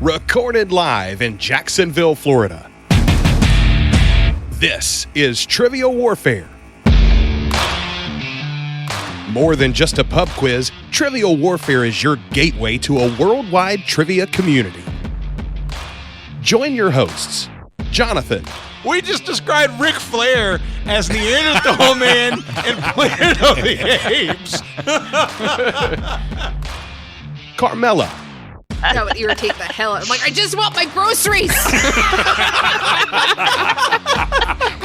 recorded live in Jacksonville, Florida. This is Trivial Warfare. More than just a pub quiz, Trivial Warfare is your gateway to a worldwide trivia community. Join your hosts, Jonathan. We just described Ric Flair as Neanderthal Man and Planet of the Apes. Carmela. That would irritate the hell out. I'm like, I just want my groceries.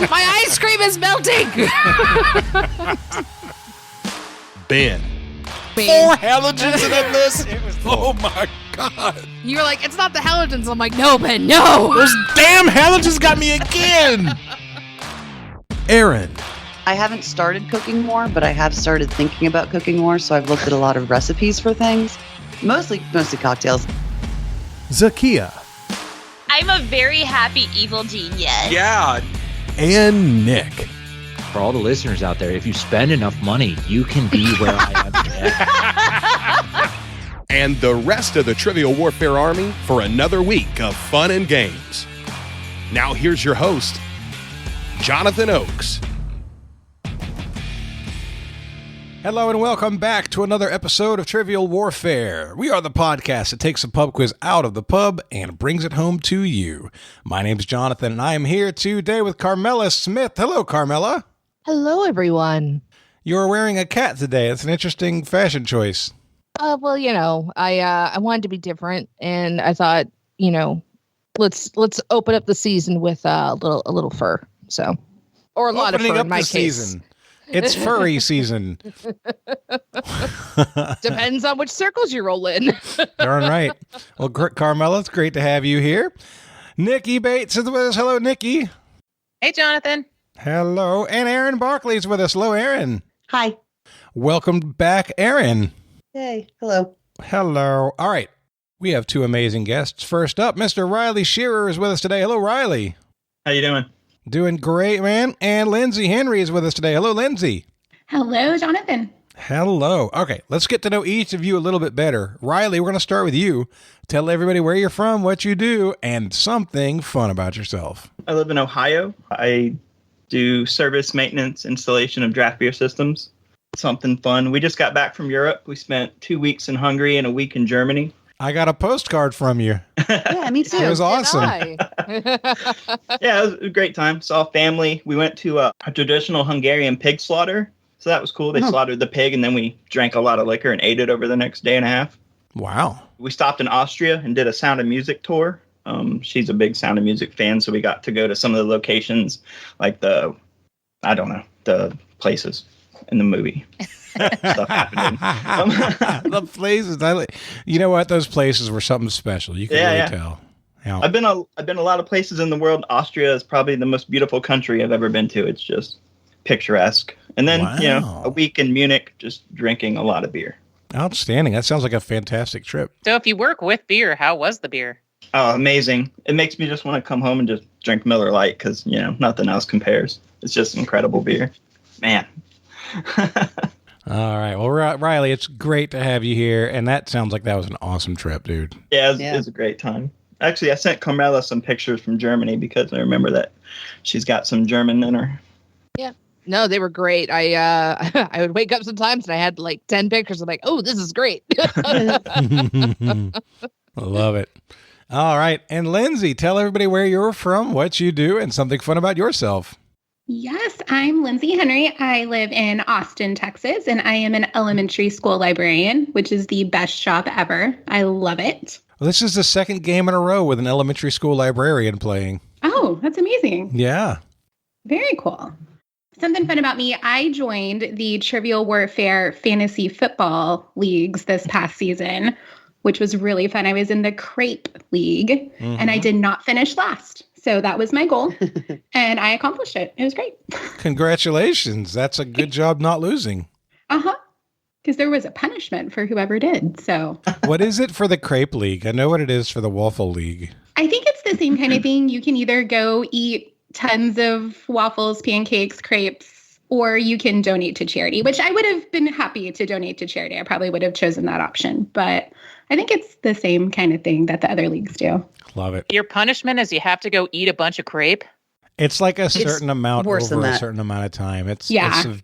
My ice cream is melting. Ben. 4 halogens in that list? Oh my God. You're like, it's not the halogens. I'm like, no, Ben, no. Those damn halogens got me again. Erin. I haven't started cooking more, but I have started thinking about cooking more, so I've looked at a lot of recipes for things. Mostly cocktails. Zakia. I'm a very happy evil genius. Yeah. And Nick. For all the listeners out there, if you spend enough money, you can be where I am today. And the rest of the Trivial Warfare Army for another week of fun and games. Now here's your host, Jonathan Oakes. Hello and welcome back to another episode of Trivial Warfare. We are the podcast that takes a pub quiz out of the pub and brings it home to you. My name's Jonathan and I am here today with Carmela Smith. Hello, Carmela. Hello, everyone. You're wearing a cat today. It's an interesting fashion choice. Well, I wanted to be different, and I thought, let's open up the season with a little fur. So, or a lot of fur in my case. Season. It's furry season. Depends on which circles you roll in. Darn right. Well, Carmela, it's great to have you here. Nikki Bates is with us. Hello, Nikki. Hey, Jonathan. Hello. And Erin Barkley is with us. Hello, Erin. Hi. Welcome back, Erin. Hey. Hello. Hello. All right. We have 2 amazing guests. First up, Mr. Riley Sherer is with us today. Hello, Riley. How you doing? Doing great, man. And Lindsey Henry is with us today. Hello, Lindsey. Hello, Jonathan. Hello. Okay, let's get to know each of you a little bit better. Riley, we're going to start with you. Tell everybody where you're from, what you do, and something fun about yourself. I live in Ohio. I do service, maintenance, installation of draft beer systems. Something fun. We just got back from Europe. We spent 2 weeks in Hungary and a week in Germany. I got a postcard from you. Yeah, me too. It was awesome. Yeah, it was a great time. Saw family. We went to a traditional Hungarian pig slaughter. So that was cool. They slaughtered the pig, and then we drank a lot of liquor and ate it over the next day and a half. Wow. We stopped in Austria and did a Sound of Music tour. She's a big Sound of Music fan, so we got to go to some of the locations, like the places in the movie. Stuff happening. The places, you know what? Those places were something special. You can really tell. Yeah. I've been a lot of places in the world. Austria is probably the most beautiful country I've ever been to. It's just picturesque. And then, a week in Munich, just drinking a lot of beer. Outstanding. That sounds like a fantastic trip. So if you work with beer, how was the beer? Oh, amazing. It makes me just want to come home and just drink Miller Lite because, nothing else compares. It's just incredible beer. Man. All right. Well, Riley, it's great to have you here. And that sounds like that was an awesome trip, dude. Yeah, it was a great time. Actually, I sent Carmela some pictures from Germany because I remember that she's got some German in her. Yeah. No, they were great. I would wake up sometimes and I had like 10 pictures. I'm like, oh, this is great. I love it. All right. And Lindsey, tell everybody where you're from, what you do, and something fun about yourself. Yes, I'm Lindsey Henry. I live in Austin, Texas, and I am an elementary school librarian, which is the best job ever. I love it. Well, this is the second game in a row with an elementary school librarian playing. Oh, that's amazing. Yeah. Very cool. Something fun about me, I joined the Trivial Warfare Fantasy Football Leagues this past season, which was really fun. I was in the Crepe League, and I did not finish last. So that was my goal, and I accomplished it. It was great. Congratulations. That's a good job not losing. Uh-huh. Because there was a punishment for whoever did, so. What is it for the Crepe League? I know what it is for the Waffle League. I think it's the same kind of thing. You can either go eat tons of waffles, pancakes, crepes, or you can donate to charity, which I would have been happy to donate to charity. I probably would have chosen that option, but I think it's the same kind of thing that the other leagues do. Love it. Your punishment is you have to go eat a bunch of crepe. It's like a certain amount worse than over a that. certain amount of time. It's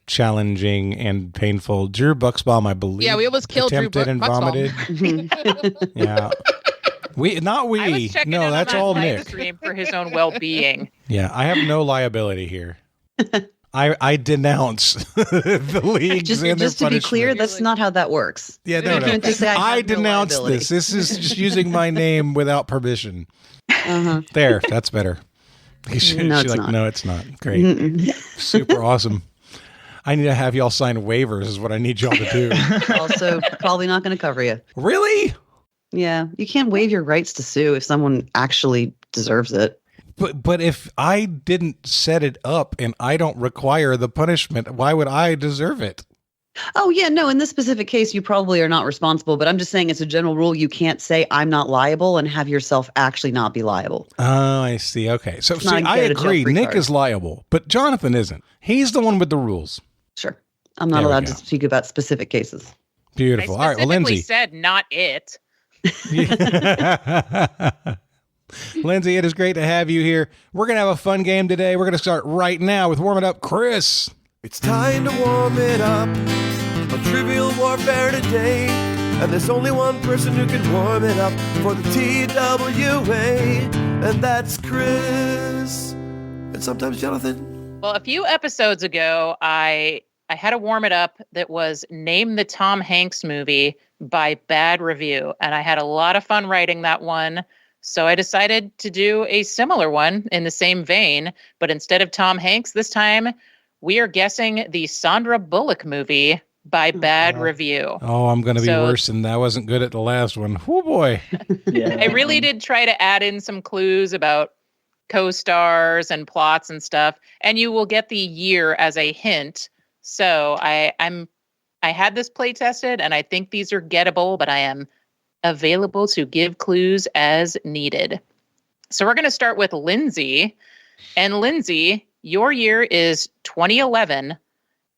challenging and painful. Drew Bucksbaum, I believe. Yeah, we almost killed Drew attempted and Bucksbaum. vomited. Yeah. I was checking No, in that's on all that live Nick. stream for his own well-being. Yeah, I have no liability here. I denounce the leagues Just and their to be clear, punishment. that's not how that works. Yeah, no. You can't just say, I have no denounce liability. this. This is just using my name without permission. Uh-huh. There, that's better. She's No, it's like, not. no, it's not. Great. Super awesome. I need to have y'all sign waivers is what I need y'all to do. Also, probably not going to cover you. Really? Yeah, you can't waive your rights to sue if someone actually deserves it. But if I didn't set it up and I don't require the punishment, why would I deserve it? Oh, yeah, no, in this specific case, you probably are not responsible, but I'm just saying it's a general rule. You can't say I'm not liable and have yourself actually not be liable. Oh, I see. Okay. So It's see, not I get a agree. jail-free Nick card. is liable, but Jonathan isn't. He's the one with the rules. Sure. I'm not There we allowed go. to speak about specific cases. Beautiful. All right. Well, specifically Lindsay. said not it. Lindsay, it is great to have you here. We're going to have a fun game today. We're going to start right now with Warm It Up, Chris. It's time to warm it up on Trivial Warfare today. And there's only one person who can warm it up for the TWA, and that's Chris. And sometimes Jonathan. Well, a few episodes ago, I had to warm it up that was Name the Tom Hanks Movie by Bad Review. And I had a lot of fun writing that one. So I decided to do a similar one in the same vein. But instead of Tom Hanks, this time we are guessing the Sandra Bullock movie by Bad Review. Oh, I'm going to be worse than that. I wasn't good at the last one. Oh, boy. I really did try to add in some clues about co-stars and plots and stuff. And you will get the year as a hint. So I had this play tested, and I think these are gettable, but I am available to give clues as needed. So we're going to start with Lindsay. And Lindsay, your year is 2011,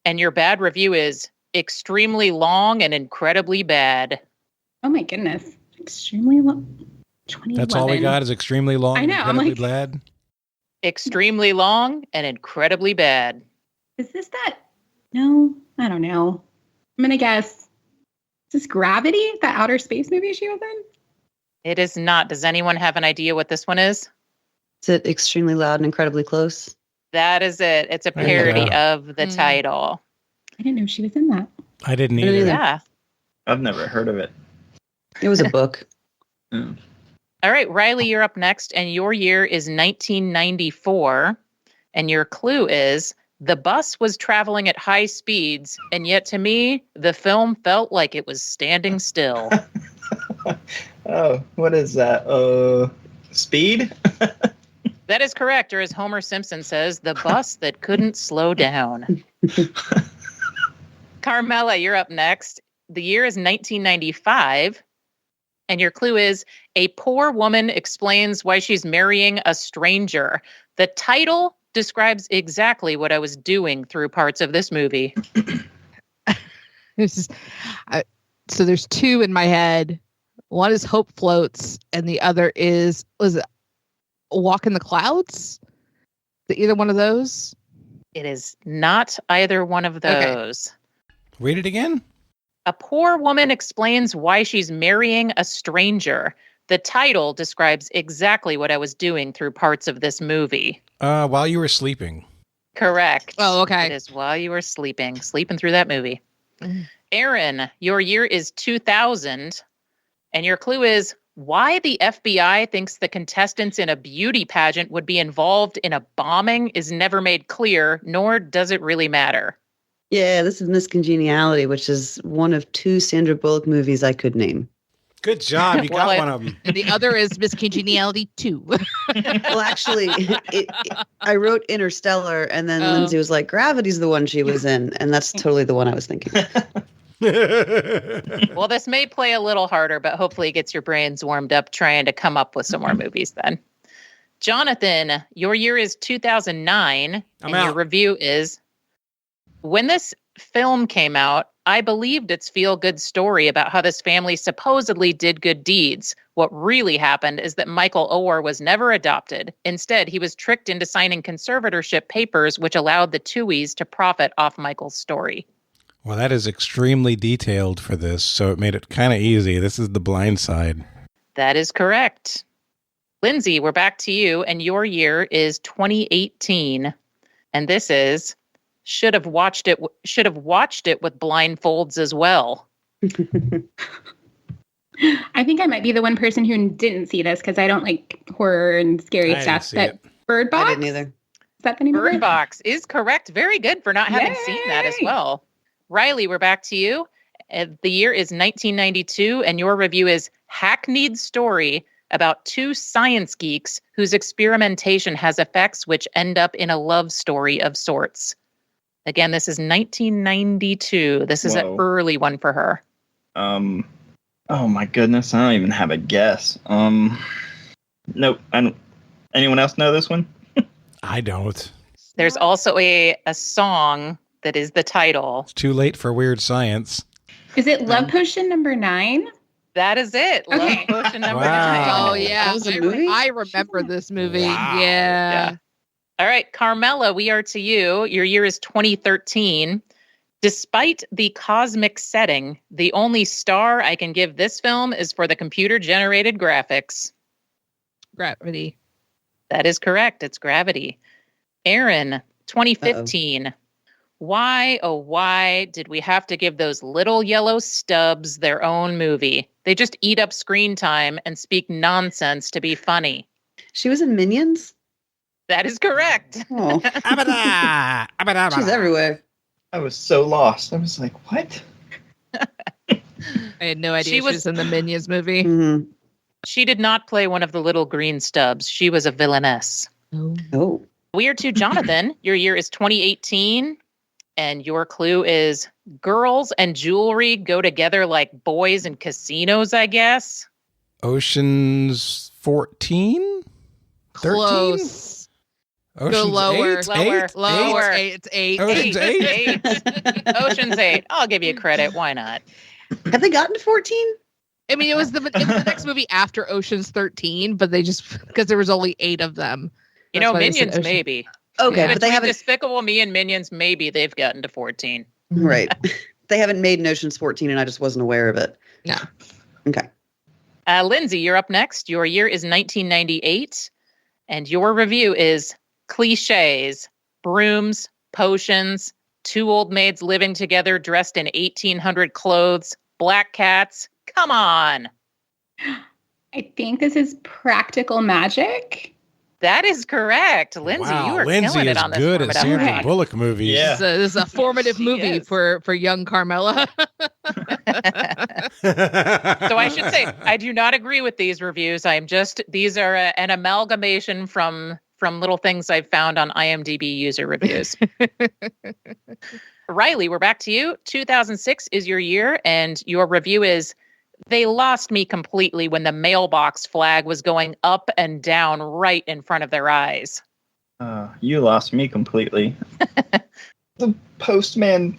and your Bad Review is extremely long and incredibly bad. Oh my goodness. Extremely long. 2011. That's all we got is extremely long. I know, I'm incredibly like- bad. Extremely long and incredibly bad. Is this that? No, I don't know. I'm going to guess. Is this Gravity, that outer space movie she was in? It is not. Does anyone have an idea what this one is? Is it extremely loud and incredibly close? That is it. It's a There you parody go. of the title. I didn't know she was in that. I didn't I didn't either. either. Yeah. I've never heard of it. It was a book. Mm. All right, Riley, you're up next, and your year is 1994. And your clue is the bus was traveling at high speeds, and yet to me, the film felt like it was standing still. Oh, what is that? Speed? That is correct, or as Homer Simpson says, the bus that couldn't slow down. Carmela, you're up next. The year is 1995, and your clue is a poor woman explains why she's marrying a stranger. The title describes exactly what I was doing through parts of this movie. So there's two in my head. One is Hope Floats, and the other was it Walk in the Clouds? Is it either one of those? It is not either one of those. Read it again. A poor woman explains why she's marrying a stranger. The title describes exactly what I was doing through parts of this movie. While you were sleeping. Correct. Oh, okay. It is while you were sleeping through that movie. Mm. Erin, your year is 2000, and your clue is why the FBI thinks the contestants in a beauty pageant would be involved in a bombing is never made clear, nor does it really matter. Yeah, this is Miss Congeniality, which is one of two Sandra Bullock movies I could name. Good job. You got Well, one of them. And the other is Miss Congeniality 2. Well, actually, I wrote Interstellar, and then Oh. Lindsay was like, Gravity's the one she was in, and that's totally the one I was thinking. Well, this may play a little harder, but hopefully it gets your brains warmed up trying to come up with some more movies then. Jonathan, your year is 2009, and out. your review is When this film came out, I believed its feel-good story about how this family supposedly did good deeds. What really happened is that Michael Oher was never adopted. Instead, he was tricked into signing conservatorship papers, which allowed the Tuohys to profit off Michael's story. Well, that is extremely detailed for this, so it made it kind of easy. This is The Blind Side. That is correct. Lindsay, we're back to you, and your year is 2018. And this is should have watched it with blindfolds as well. I think I might be the one person who didn't see this because I don't like horror and scary stuff. But Bird Box? I didn't either. Is that the name of it? Bird Box is correct. Very good for not having seen that as well. Riley, we're back to you. The year is 1992, and your review is Hackneyed Story about two science geeks whose experimentation has effects which end up in a love story of sorts. Again, this is 1992. This is an early one for her. Oh my goodness, I don't even have a guess. Nope. I don't. Anyone else know this one? I don't. There's also a song that is the title. It's too late for weird science. Is it Love Potion number 9? That is it. Okay. Love Potion number 9. Oh, yeah. That was a movie? I remember this movie. Wow. Yeah. All right, Carmela, we are to you. Your year is 2013. Despite the cosmic setting, the only star I can give this film is for the computer-generated graphics. Gravity. That is correct. It's Gravity. Erin, 2015. Uh-oh. Why, oh, why did we have to give those little yellow stubs their own movie? They just eat up screen time and speak nonsense to be funny. She was in Minions? That is correct. Oh. She's everywhere. I was so lost. I was like, what? I had no idea she was in the Minions movie. Mm-hmm. She did not play one of the little green stubs. She was a villainess. Oh. We are to Jonathan. Your year is 2018. And your clue is girls and jewelry go together like boys and casinos, I guess. Ocean's 14? 13? Close. Ocean's Go lower. 8? Lower. It's 8. Ocean's 8? Ocean's 8. I'll give you credit. Why not? Have they gotten to 14? I mean, it's the next movie after Ocean's 13, but they just, because there was only 8 of them. You know, Minions, maybe. Okay, but they haven't. Despicable Me and Minions, maybe they've gotten to 14. Right. They haven't made an Ocean's 14, and I just wasn't aware of it. No. Okay. Lindsay, you're up next. Your year is 1998, and your review is cliches, brooms, potions, two old maids living together dressed in 1800 clothes, black cats. Come on. I think this is Practical Magic. That is correct. Lindsay, wow, you are Lindsay killing it is on this. good at Sandra Bullock movies. Yeah. This is a formative movie for young Carmela. So I should say, I do not agree with these reviews. These are an amalgamation from little things I've found on IMDb user reviews. Riley, we're back to you. 2006 is your year, and your review is they lost me completely when the mailbox flag was going up and down right in front of their eyes. You lost me completely. The postman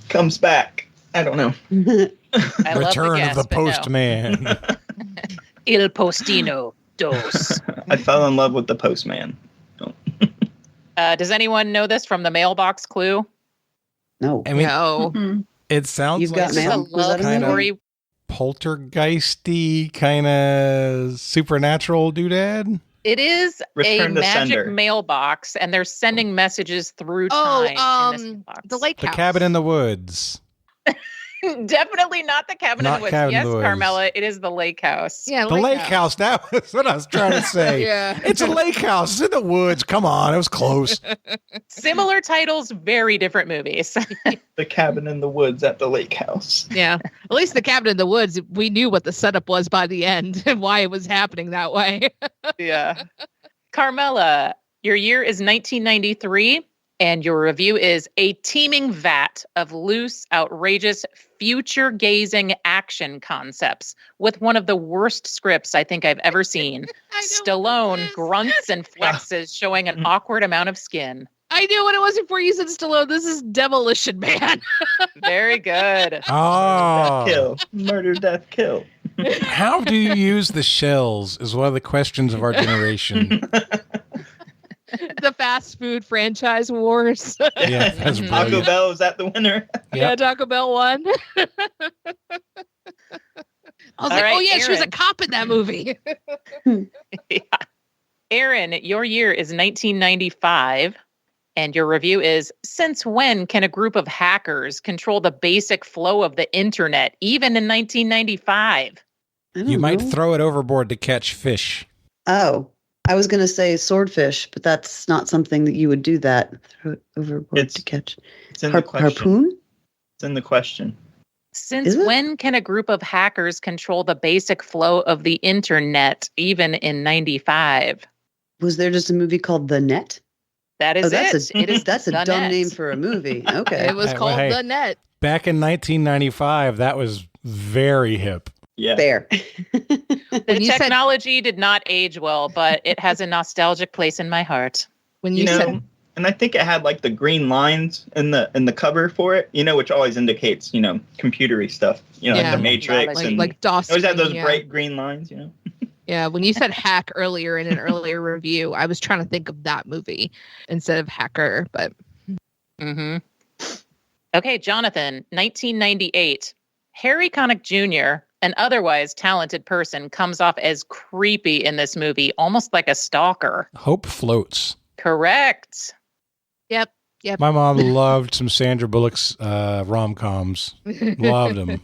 comes back. I don't know. Return of the Postman. No. Il Postino dos. I fell in love with the postman. Does anyone know this from the mailbox clue? No. I mean, No. Mm-hmm. it sounds You've like got mail? A love story. poltergeisty kind of supernatural doodad. It is Return a to magic sender. mailbox, and they're sending messages through time. In this mailbox. The lake The house. Cabin in the Woods. Definitely not the cabin in Not the woods. Cabin in Yes, the Woods. Carmela, it is the lake house. Yeah, The lake house. That was what I was trying to say. Yeah. It's a lake house. It's in the woods. Come on. It was close. Similar titles, very different movies. The cabin in the woods at the lake house. Yeah. At least the Cabin in the Woods, we knew what the setup was by the end and why it was happening that way. Yeah. Carmela, your year is 1993, and your review is a teeming vat of loose, outrageous, future-gazing action concepts with one of the worst scripts I think I've ever seen. Stallone grunts and flexes, showing an awkward amount of skin. I knew when it was before you said Stallone. This is Demolition Man. Very good. Oh. Kill. Murder, death, kill. How do you use the shells is one of the questions of our generation. The fast food franchise wars. Yeah, that's Taco brilliant. Bell, is that the winner? Yeah, Taco Bell won. I was like, right, oh yeah, she was a Erin. cop in that movie. Yeah. Erin, your year is 1995, and your review is, since when can a group of hackers control the basic flow of the internet, even in 1995? You might throw it overboard to catch fish. Oh, I was going to say swordfish, but that's not something that you would do that. Throw it overboard to catch. It's in the question. Harpoon? It's in the question. Since Is it? when can a group of hackers control the basic flow of the internet, even in 95? Was there just a movie called The Net? That is that's it. It is that's a The dumb Net. name for a movie. Okay. It was Hey, called hey. The Net. Back in 1995, that was very hip. Yeah. Fair. The When you said- technology did not age well, but it has a nostalgic place in my heart. When You you know, said and I think it had like the green lines in the cover for it, which always indicates, computery stuff, like Yeah. the Matrix and like DOS. it always had those yeah. bright green lines, Yeah, when you said hack earlier in an earlier review, I was trying to think of that movie instead of hacker, but Mm-hmm. Okay, Jonathan, 1998. Harry Connick Jr., an otherwise talented person, comes off as creepy in this movie, almost like a stalker. Hope floats. Correct. Yep. My mom loved some Sandra Bullock's rom-coms. Loved them.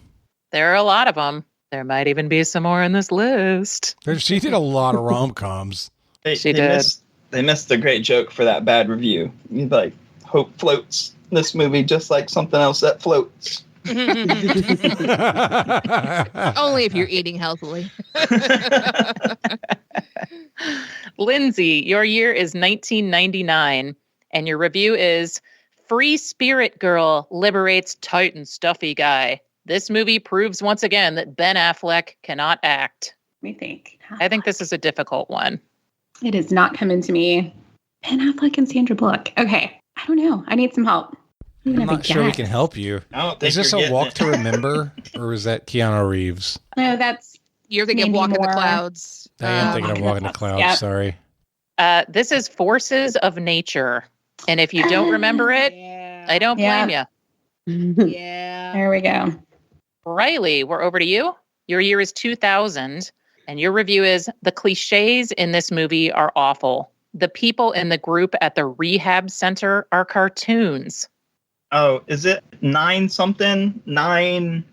There are a lot of them. There might even be some more in this list. She did a lot of rom-coms. She did. They missed a great joke for that bad review. You'd like, Hope floats this movie just like something else that floats. only if you're eating healthily. Lindsay, your year is 1999, and your review is Free Spirit Girl liberates tight and stuffy guy. This movie proves once again that Ben Affleck cannot act. Let me think. I think this is a difficult one. It is not coming to me. Ben Affleck and Sandra Bullock. Okay. I don't know. I need some help. I'm not sure we can help you. I don't think Is this you're a getting walk it. to remember, or is that Keanu Reeves? No, that's You're thinking maybe Walk in the more- Clouds. I am thinking of Walking the Clouds. Yep. Sorry. This is Forces of Nature. And if you don't remember it, I don't blame you. Yeah. There we go. Riley, we're over to you. Your year is 2000, and your review is the cliches in this movie are awful. The people in the group at the rehab center are cartoons. Oh, is it 9 something? 9?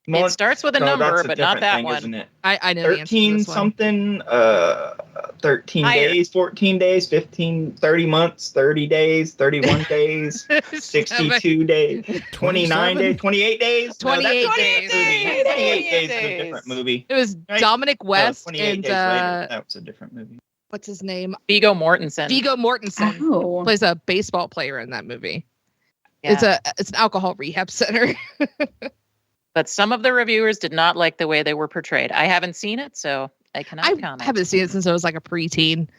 It starts with a number, that's a but not different that thing, one. Isn't it? I know the answer to 13 this one. something, 13 Higher. days, 14 days, 15, 30 months, 30 days, 31 days, 62 days, 29 days, 28 days. 28 that's a days. different movie. 28 days is a days. different movie. It was Right? Dominic West 28 and days later, that was a different movie. what's his name? Viggo Mortensen. Viggo Mortensen Oh. plays a baseball player in that movie. Yeah. It's an alcohol rehab center. But some of the reviewers did not like the way they were portrayed. I haven't seen it, so I cannot I comment. haven't seen it since I was like a preteen.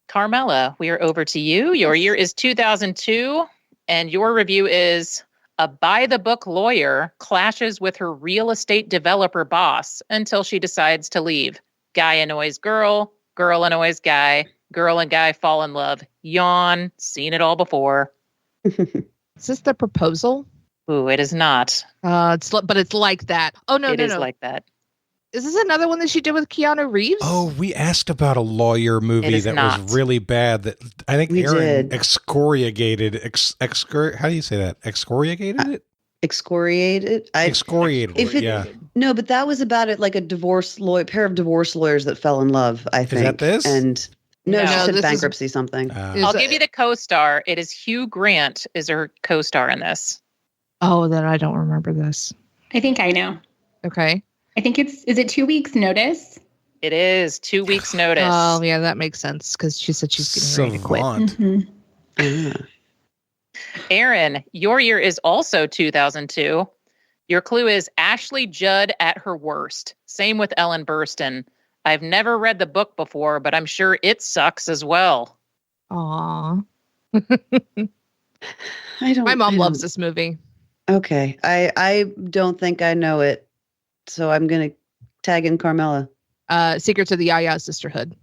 Carmela, we are over to you. Your year is 2002, and your review is a by-the-book lawyer clashes with her real estate developer boss until she decides to leave. Guy annoys girl, girl annoys guy, girl and guy fall in love. Yawn, seen it all before. Is this The Proposal? Ooh, it is not. But it's like that. Oh no, It no, is no. like that. Is this another one that she did with Keanu Reeves? Oh, we asked about a lawyer It movie is that not. was really bad. That I think We Erin did. excoriated. How do you say that? Excoriated it? Excoriated. Excoriated. If it- Yeah. No, but that was about it, like a pair of divorce lawyers that fell in love. I think. that this? And no, No, she this said is- bankruptcy something. I'll give you the co-star. It is Hugh Grant is her co-star in this. Oh, then I don't remember this. I think I know. Okay. I think is it 2 weeks notice? It is 2 weeks notice. Oh, yeah, that makes sense because she said she's getting ready to quit. Savant. Mhm. Erin, your year is also 2002. Your clue is Ashley Judd at her worst. Same with Ellen Burstyn. I've never read the book before, but I'm sure it sucks as well. Aw. My mom loves this movie. Okay. I don't think I know it. So I'm going to tag in Carmela. Secrets of the Yaya Sisterhood.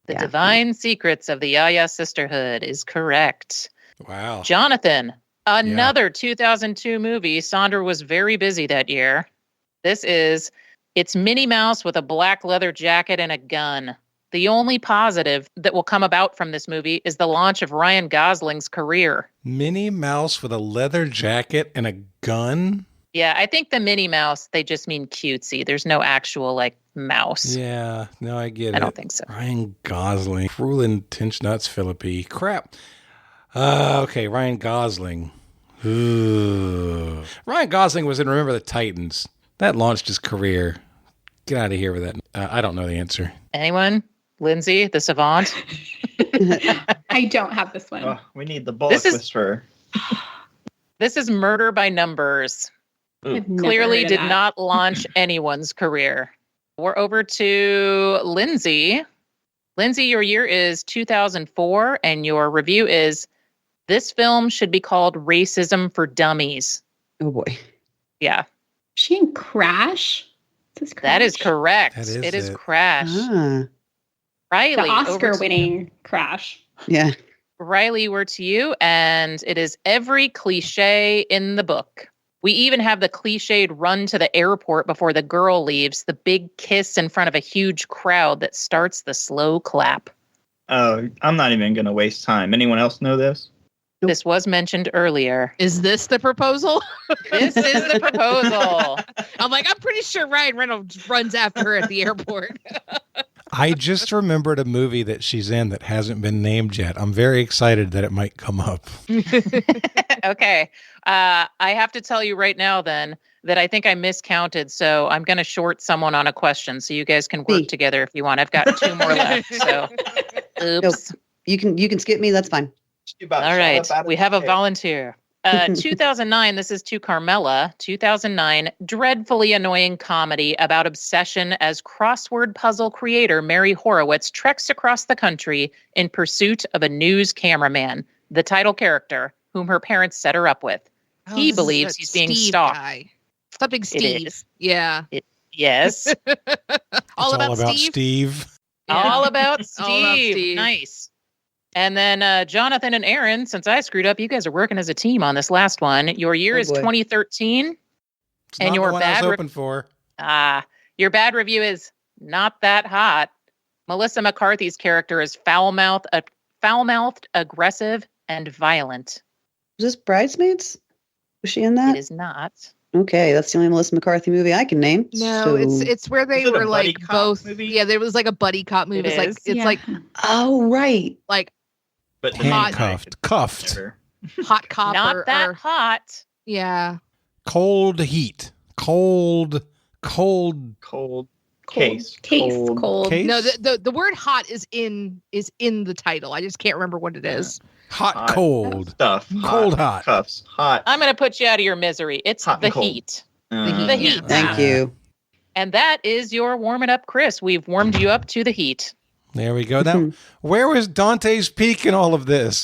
The Divine Secrets of the Yaya Sisterhood is correct. Wow. Jonathan, another 2002 movie. Sandra was very busy that year. It's Minnie Mouse with a black leather jacket and a gun. The only positive that will come about from this movie is the launch of Ryan Gosling's career. Minnie Mouse with a leather jacket and a gun? Yeah, I think the Minnie Mouse, they just mean cutesy. There's no actual, mouse. Yeah, no, I get it. I don't think so. Ryan Gosling. Cruel Intention, that's Philippi. Crap. Okay, Ryan Gosling. Ooh. Ryan Gosling was in Remember the Titans. That launched his career. Get out of here with that. I don't know the answer. Anyone? Lindsay, the savant? I don't have this one. Oh, we need the bullet whisperer. This is Murder by Numbers. Clearly did not launch anyone's career. We're over to Lindsay. Lindsay, your year is 2004, and your review is, this film should be called Racism for Dummies. Oh, boy. Yeah. She in Crash? That is correct. It is Crash. Riley. The Oscar-winning Crash. Yeah. Riley, we're to you, and it is every cliche in the book. We even have the cliched run to the airport before the girl leaves, the big kiss in front of a huge crowd that starts the slow clap. Oh, I'm not even going to waste time. Anyone else know this? This was mentioned earlier. Is this the proposal? This is the proposal. I'm pretty sure Ryan Reynolds runs after her at the airport. I just remembered a movie that she's in that hasn't been named yet. I'm very excited that it might come up. Okay. I have to tell you right now then that I think I miscounted. So I'm going to short someone on a question so you guys can work together if you want. I've got 2 more left. So oops. Nope. You can skip me. That's fine. All right. We have a volunteer. 2009, this is to Carmela. 2009, dreadfully annoying comedy about obsession as crossword puzzle creator Mary Horowitz treks across the country in pursuit of a news cameraman, the title character, whom her parents set her up with. He believes he's being stalked. Guy. Something Steve. Yeah. Yes. all about Steve. All about Steve. All about Steve. Nice. And then Jonathan and Erin, since I screwed up, you guys are working as a team on this last one. Your year is 2013. It's and not your the one I was hoping for. Your bad review is not that hot. Melissa McCarthy's character is foul-mouthed, aggressive, and violent. Is this Bridesmaids? Was she in that? It is not. Okay, that's the only Melissa McCarthy movie I can name. No, so. it's where they were both. Movie? Yeah, there was a buddy cop movie. Oh, right. But handcuffed, cuffed, hot cop. Not that hot. Yeah. Cold heat. Cold case. Cold. Case? No, the word hot is in the title. I just can't remember what it is. Hot, cold stuff. Cold, hot. Cuffs. Hot. I'm going to put you out of your misery. It's hot the and cold. heat. The heat. Thank you. And that is your warming up, Chris. We've warmed you up to the heat. There we go. Now, where was Dante's Peak in all of this?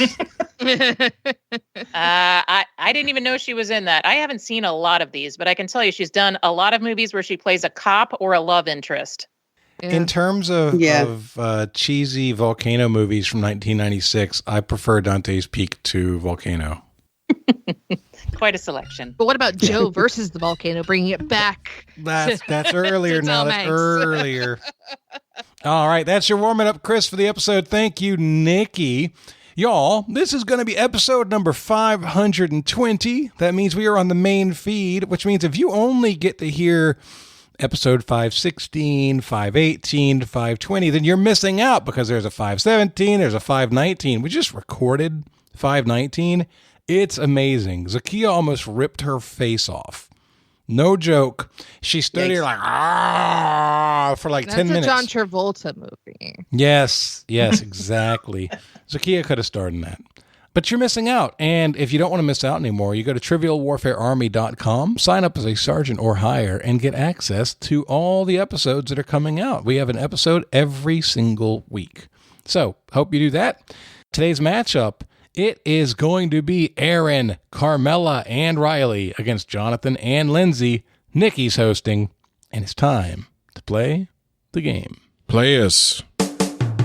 I didn't even know she was in that. I haven't seen a lot of these, but I can tell you she's done a lot of movies where she plays a cop or a love interest. Yeah. In terms of cheesy volcano movies from 1996, I prefer Dante's Peak to Volcano. Quite a selection. But what about Joe versus the volcano, bringing it back? That's earlier now. Tom That's Hanks. earlier. All right, that's your warming up, Chris, for the episode. Thank you, Nikki. Y'all, this is going to be episode number 520. That means we are on the main feed, which means if you only get to hear episode 516, 518, 520, then you're missing out because there's a 517, there's a 519. We just recorded 519. It's amazing. Zakiya almost ripped her face off. No joke. She stood here like, for like 10 minutes. That's a John Travolta movie. Yes, exactly. Zakiya could have starred in that. But you're missing out. And if you don't want to miss out anymore, you go to trivialwarfarearmy.com, sign up as a sergeant or higher, and get access to all the episodes that are coming out. We have an episode every single week. So, hope you do that. Today's matchup It is going to be Erin, Carmela, and Riley against Jonathan and Lindsey. Nikki's hosting, and it's time to play the game. Players.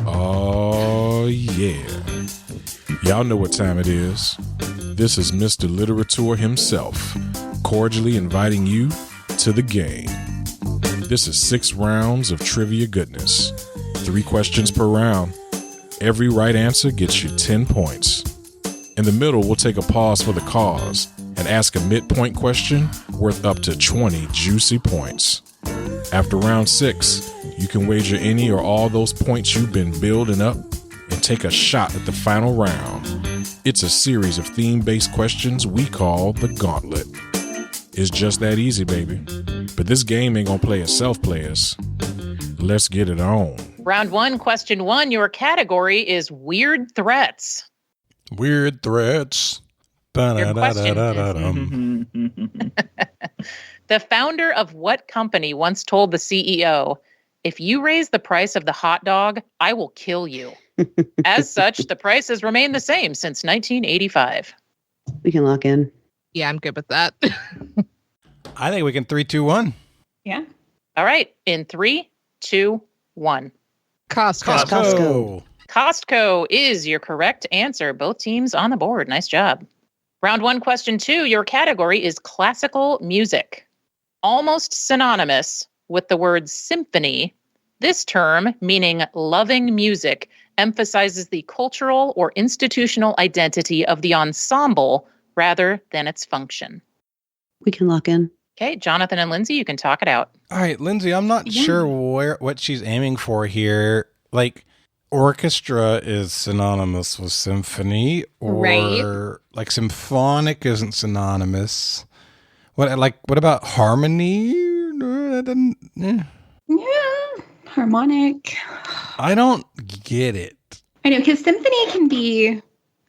Oh, yeah. Y'all know what time it is. This is Mr. Literature himself, cordially inviting you to the game. This is 6 rounds of trivia goodness. 3 questions per round. Every right answer gets you 10 points. In the middle, we'll take a pause for the cause and ask a midpoint question worth up to 20 juicy points. After round 6, you can wager any or all those points you've been building up and take a shot at the final round. It's a series of theme-based questions we call the Gauntlet. It's just that easy, baby. But this game ain't gonna play itself, players. Let's get it on. Round 1, question 1. Your category is weird threats. Weird threats. Your question is, the founder of what company once told the CEO, "If you raise the price of the hot dog, I will kill you." As such, the price has remained the same since 1985. We can lock in. Yeah, I'm good with that. I think we can 3, 2, 1. Yeah. All right. In 3, 2, 1. Costco. Costco is your correct answer. Both teams on the board. Nice job. Round 1, question 2. Your category is classical music. Almost synonymous with the word symphony, this term, meaning loving music, emphasizes the cultural or institutional identity of the ensemble rather than its function. We can lock in. Okay, Jonathan and Lindsey, you can talk it out. All right, Lindsey, I'm not sure what she's aiming for here. Like, orchestra is synonymous with symphony, or like symphonic isn't synonymous. What about harmony? Yeah, harmonic. I don't get it. I know, because symphony can be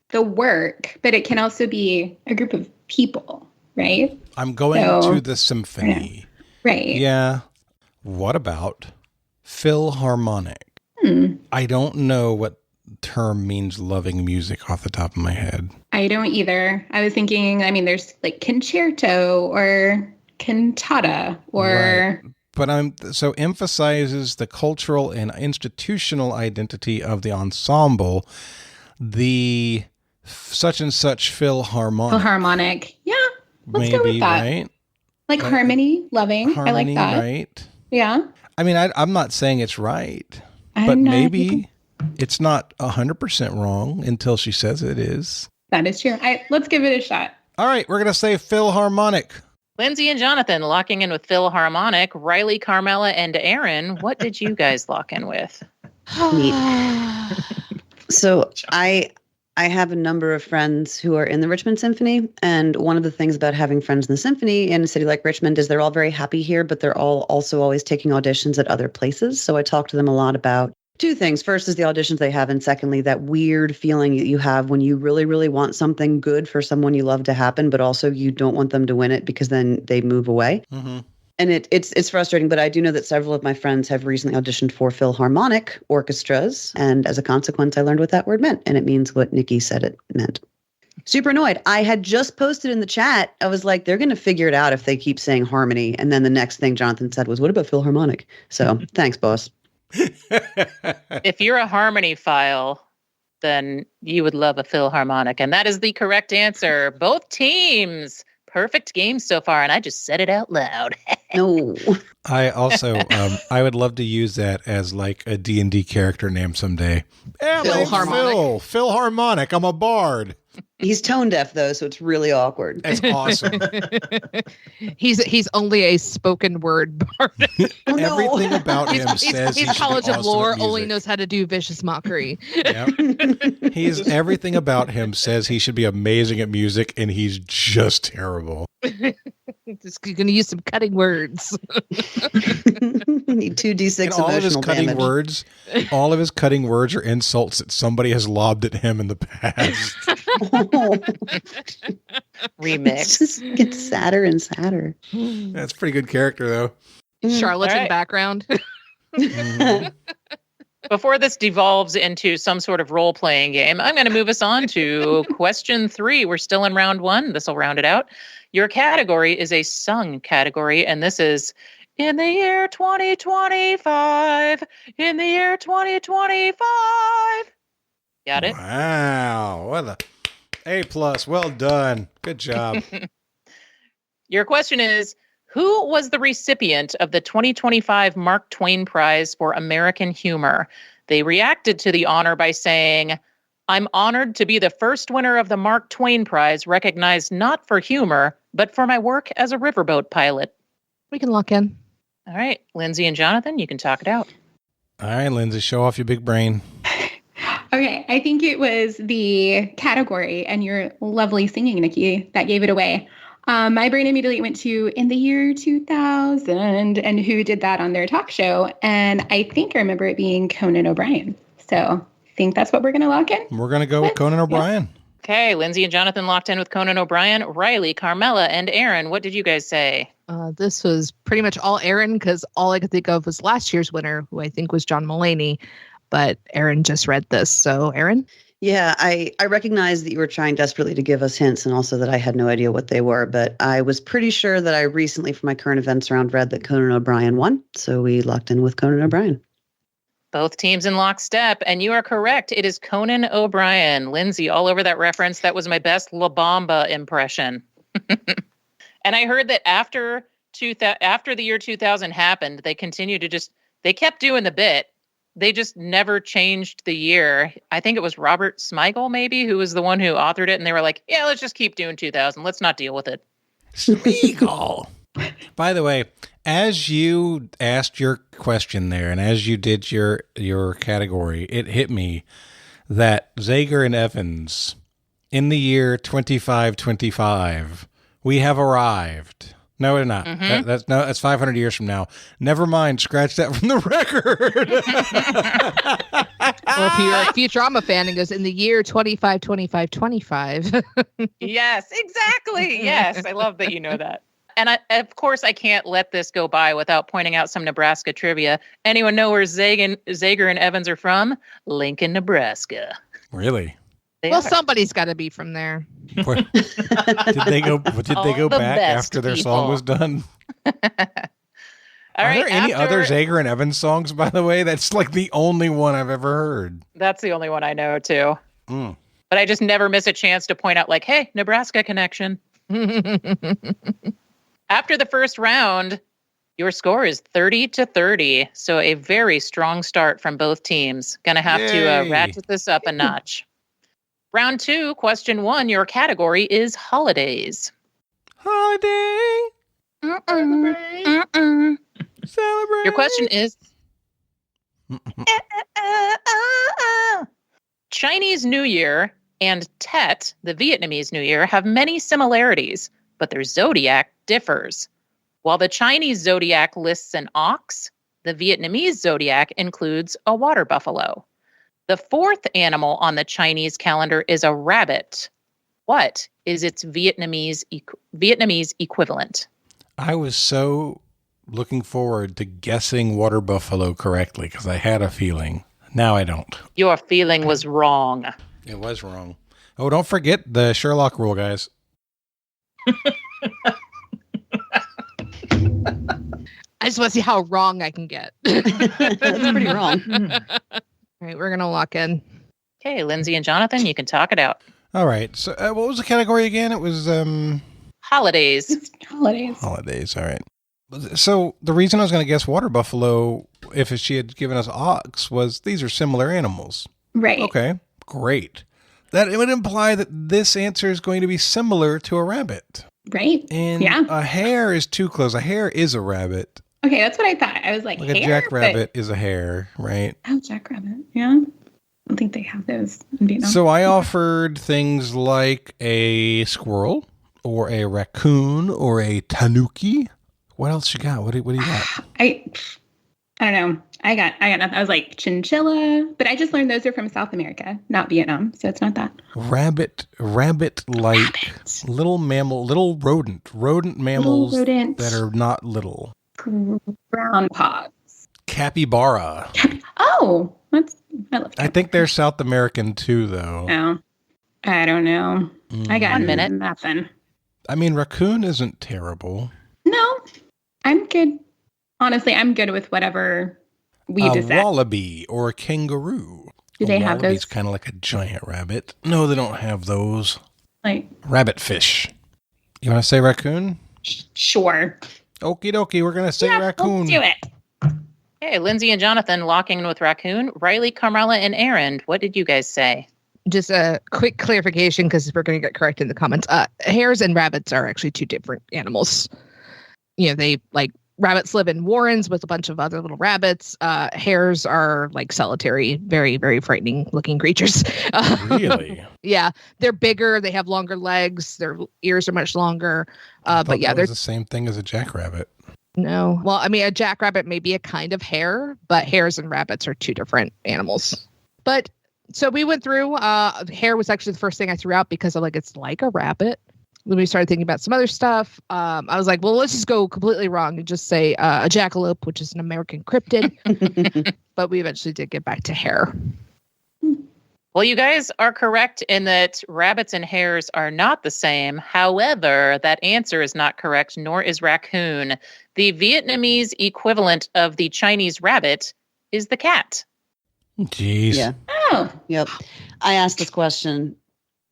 the work, but it can also be a group of people, right? I'm going to the symphony. Right. Yeah. What about philharmonic? I don't know what term means loving music off the top of my head. I don't either. I was thinking, there's like concerto or cantata or... Right. But so emphasizes the cultural and institutional identity of the ensemble, the such and such philharmonic. Philharmonic. Yeah. Let's go with that. Right? Like harmony, loving. Harmony, I like that. Right. Yeah. I'm not saying it's right, but maybe it's not 100% wrong until she says it is. That is true. Let's give it a shot. All right. We're going to say philharmonic. Lindsey and Jonathan locking in with philharmonic. Riley, Carmela, and Erin, what did you guys lock in with? So I have a number of friends who are in the Richmond Symphony, and one of the things about having friends in the symphony in a city like Richmond is they're all very happy here, but they're all also always taking auditions at other places. So I talk to them a lot about 2 things. First is the auditions they have, and secondly, that weird feeling that you have when you really, really want something good for someone you love to happen, but also you don't want them to win it because then they move away. Mm-hmm. And it's frustrating, but I do know that several of my friends have recently auditioned for philharmonic orchestras, and as a consequence, I learned what that word meant, and it means what Nikki said it meant. Super annoyed. I had just posted in the chat, I was like, they're going to figure it out if they keep saying harmony, and then the next thing Jonathan said was, what about philharmonic? So thanks, boss. If you're a harmony file, then you would love a philharmonic, and that is the correct answer. Both teams. Perfect game so far, and I just said it out loud. No. I also, I would love to use that as like a D&D character name someday. Philharmonic. Philharmonic. I'm a bard. He's tone deaf though, so it's really awkward. That's awesome. He's only a spoken word bard. Oh, no. Everything about him says he's College of Lore, only knows how to do vicious mockery. Yep. Everything about him says he should be amazing at music, and he's just terrible. Just going to use some cutting words. Need 2d6 and all of his cutting damage. words. All of his cutting words are insults that somebody has lobbed at him in the past. Remix. It just gets sadder and sadder. That's a pretty good character, though. Charlatan All right. background. Before this devolves into some sort of role-playing game, I'm going to move us on to question 3. We're still in round 1. This will round it out. Your category is a sung category, and this is in the year 2025. In the year 2025. Got it? Wow. What a A+. Well done. Good job. Your question is, who was the recipient of the 2025 Mark Twain Prize for American Humor? They reacted to the honor by saying, I'm honored to be the first winner of the Mark Twain Prize, recognized not for humor, but for my work as a riverboat pilot. We can lock in. All right, Lindsay and Jonathan, you can talk it out. All right, Lindsay, show off your big brain. Okay, I think it was the category and your lovely singing, Nikki, that gave it away. My brain immediately went to in the year 2000 and who did that on their talk show. And I think I remember it being Conan O'Brien. So I think that's what we're going to lock in. We're going to go with Conan O'Brien. Yeah. Okay, Lindsay and Jonathan locked in with Conan O'Brien. Riley, Carmela, and Erin, what did you guys say? This was pretty much all Erin because all I could think of was last year's winner, who I think was John Mulaney. But Erin just read this. So, Erin? Yeah, I recognize that you were trying desperately to give us hints and also that I had no idea what they were, but I was pretty sure that I recently, for my current events round, read that Conan O'Brien won. So we locked in with Conan O'Brien. Both teams in lockstep, and you are correct. It is Conan O'Brien. Lindsay, all over that reference. That was my best La Bamba impression. And I heard that after the year 2000 happened, they continued to they kept doing the bit. They just never changed the year. I think it was Robert Smigel, maybe, who was the one who authored it. And they were like, yeah, let's just keep doing 2000. Let's not deal with it. Smigel. By the way, as you asked your question there and as you did your category, it hit me that Zager and Evans, in the year 2525, we have arrived. No, we're not. Mm-hmm. That's 500 years from now. Never mind. Scratch that from the record. Well, if you're a Futurama fan and goes in the year 252525. Yes, exactly. Yes, I love that you know that. And of course, I can't let this go by without pointing out some Nebraska trivia. Anyone know where Zager and Evans are from? Lincoln, Nebraska. Really? Somebody's got to be from there. Did they go back after their song was done? Are there any other Zager and Evans songs, by the way? That's like the only one I've ever heard. That's the only one I know, too. But I just never miss a chance to point out, like, hey, Nebraska connection. After the first round, your score is 30-30. So a very strong start from both teams. Gonna have to ratchet this up a notch. Round 2, question 1, your category is holidays. Holiday. Celebrate. Your question is Chinese New Year and Tet, the Vietnamese New Year, have many similarities, but their zodiac differs. While the Chinese zodiac lists an ox, the Vietnamese zodiac includes a water buffalo. The fourth animal on the Chinese calendar is a rabbit. What is its Vietnamese equivalent? I was so looking forward to guessing water buffalo correctly because I had a feeling. Now I don't. Your feeling was wrong. It was wrong. Oh, don't forget the Sherlock rule, guys. I just want to see how wrong I can get. That's pretty wrong. All right, we're going to lock in. Okay, Lindsay and Jonathan, you can talk it out. All right. So what was the category again? It was holidays. Holidays. All right. So the reason I was going to guess water buffalo, if she had given us ox, was these are similar animals. Right. Okay, great. That it would imply that this answer is going to be similar to a rabbit. Right. And a hare is too close. A hare is a rabbit. Okay, that's what I thought. I was like a jackrabbit is a hare, right? Oh, jackrabbit. Yeah. I don't think they have those in Vietnam. So I offered things like a squirrel or a raccoon or a tanuki. What else you got? What do you got? I don't know. I got nothing. I was like chinchilla, but I just learned those are from South America, not Vietnam. So it's not that. Rabbit-like little mammal, little rodent mammals that are not little. Ground hogs. Capybara. Oh, I love I think they're South American too, though. No, I don't know. I got 1 minute. nothing. I mean, raccoon isn't terrible. No, I'm good. Honestly, I'm good with whatever we decide. A wallaby or a kangaroo. Do they have Wallaby's those? kind of like a giant rabbit. No, they don't have those. Like Rabbit fish. You want to say raccoon? Sure. Okie dokie, we're going to say raccoon. Let's do it. Okay, Lindsay and Jonathan locking in with raccoon. Riley, Carmela, and Erin, what did you guys say? Just a quick clarification because we're going to get corrected in the comments. Hares and rabbits are actually two different animals. You know, they like rabbits live in warrens with a bunch of other little rabbits. Hares are like solitary, very, very frightening looking creatures. Really? Yeah, they're bigger. They have longer legs. Their ears are much longer. But yeah, they're the same thing as a jackrabbit. No. Well, I mean, a jackrabbit may be a kind of hare, but hares and rabbits are two different animals. But so we went through, hare was actually the first thing I threw out because I'm like, it's like a rabbit. When we started thinking about some other stuff, I was like, well, let's just go completely wrong and just say a jackalope, which is an American cryptid. But we eventually did get back to hare. Well, you guys are correct in that rabbits and hares are not the same. However, that answer is not correct, nor is raccoon. The Vietnamese equivalent of the Chinese rabbit is the cat. Jeez. Yeah. Oh. Yep. I asked this question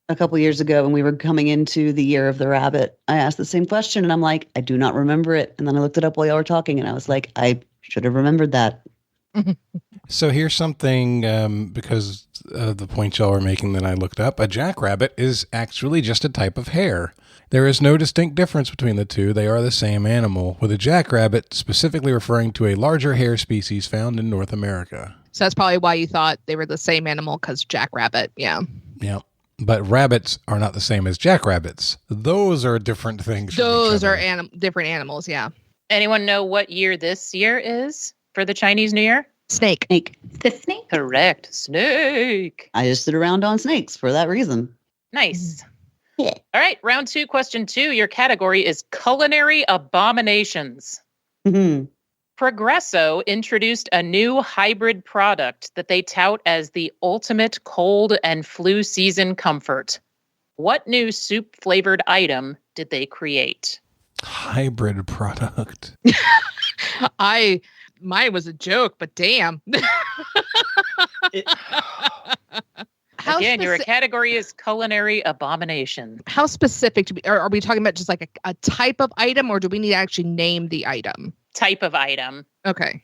a couple years ago when we were coming into the year of the rabbit. I asked the same question and I'm like, I do not remember it. And then I looked it up while y'all were talking and I was like, I should have remembered that. So here's something, because of the point y'all were making that I looked up. A jackrabbit is actually just a type of hare. There is no distinct difference between the two. They are the same animal, with a jackrabbit specifically referring to a larger hare species found in North America. So that's probably why you thought they were the same animal, because jackrabbit. Yeah. Yeah. But rabbits are not the same as jackrabbits. Those are different things. Those are different animals. Yeah. Anyone know what year this year is for the Chinese New Year? Snake. The snake? Correct. Snake. I just sit around on snakes for that reason. Nice. Yeah. All right. Round 2, question 2. Your category is culinary abominations. Mm-hmm. Progresso introduced a new hybrid product that they tout as the ultimate cold and flu season comfort. What new soup-flavored item did they create? Hybrid product. Mine was a joke, but damn. Again, your category is culinary abomination. How specific are we talking about? Just like a type of item, or do we need to actually name the item? Type of item. Okay.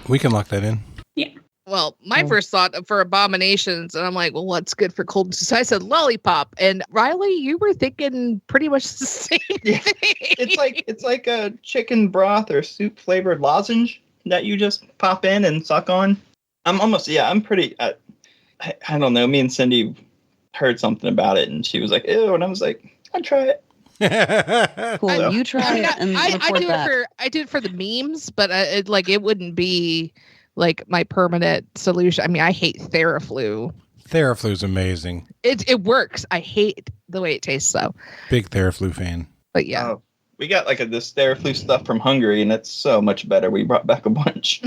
We can lock that in. Yeah. Well, my first thought for abominations, and I'm like, well, what's good for cold? So I said lollipop. And Riley, you were thinking pretty much the same thing. It's like a chicken broth or soup flavored lozenge that you just pop in and suck on. I'm pretty, I don't know. Me and Cindy heard something about it and she was like, ew. And I was like, I'd try it. Cool. You try it and I do it for the memes, but it wouldn't be like my permanent solution. I mean, I hate Theraflu. Theraflu's amazing. It works. I hate the way it tastes though. Big Theraflu fan. But yeah. We got this Theraflu stuff from Hungary, and it's so much better. We brought back a bunch.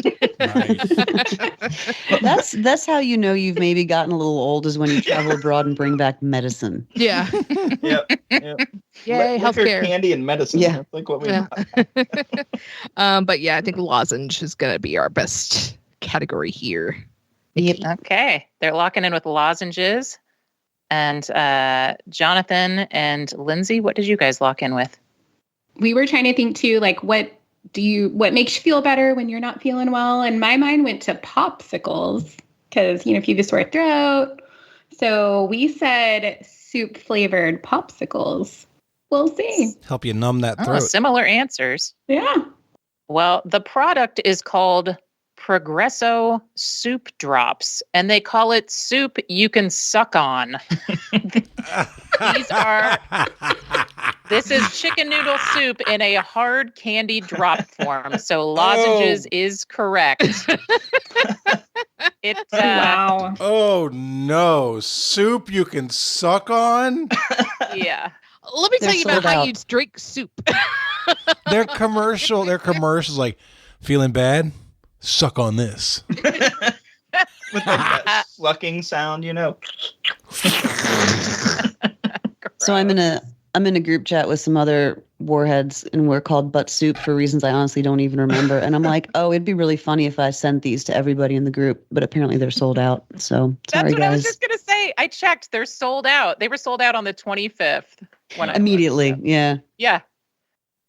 That's how you know you've maybe gotten a little old, is when you travel abroad and bring back medicine. Yeah. Yep. Yay, healthcare. Candy and medicine. Yeah. That's like what we But yeah, I think lozenge is going to be our best category here. Yep. Okay. They're locking in with lozenges. And Jonathan and Lindsay, what did you guys lock in with? We were trying to think too, like what makes you feel better when you're not feeling well? And my mind went to popsicles because, if you have a sore throat. So we said soup flavored popsicles. We'll see. Help you numb that throat. Similar answers. Yeah. Well, the product is called Progresso Soup Drops, and they call it soup you can suck on. This is chicken noodle soup in a hard candy drop form. So lozenges is correct. Wow. Oh no, soup you can suck on? Yeah. Let me tell you about how you drink soup. Their commercials like, feeling bad? Suck on this. With like that sucking sound, you know. So I'm in a group chat with some other warheads, and we're called Butt Soup for reasons I honestly don't even remember. And I'm like, oh, it'd be really funny if I sent these to everybody in the group, but apparently they're sold out. So sorry, That's what guys. I was just gonna say. I checked; they're sold out. They were sold out on the 25th. Immediately, yeah. Yeah.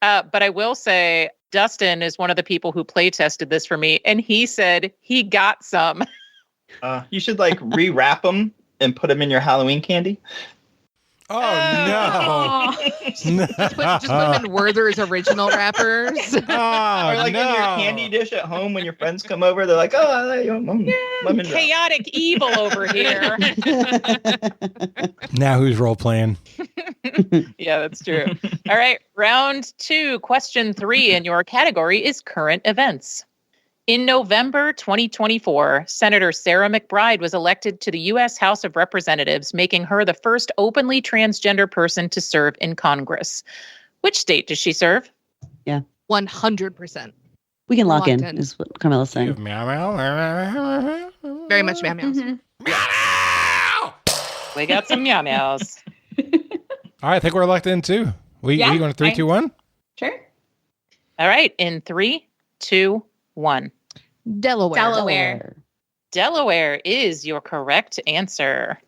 But I will say, Dustin is one of the people who play tested this for me, and he said he got some. You should like rewrap them and put them in your Halloween candy. Oh, no. Just put them in Werther's original wrappers. Oh, Or like in your candy dish at home when your friends come over, they're like, oh, I like lemon drop. Chaotic evil over here. Now who's role playing? Yeah, that's true. All right. Round 2, question 3 in your category is current events. In November 2024, Senator Sarah McBride was elected to the U.S. House of Representatives, making her the first openly transgender person to serve in Congress. Which state does she serve? Yeah. 100%. We can lock in, is what Carmela's saying. Meow, meow. Very much meow meows. We got some meow meows. All right, I think we're locked in too. We going to 3, 2, 1? Sure. All right. In 3, 2, 1. Delaware. Delaware is your correct answer.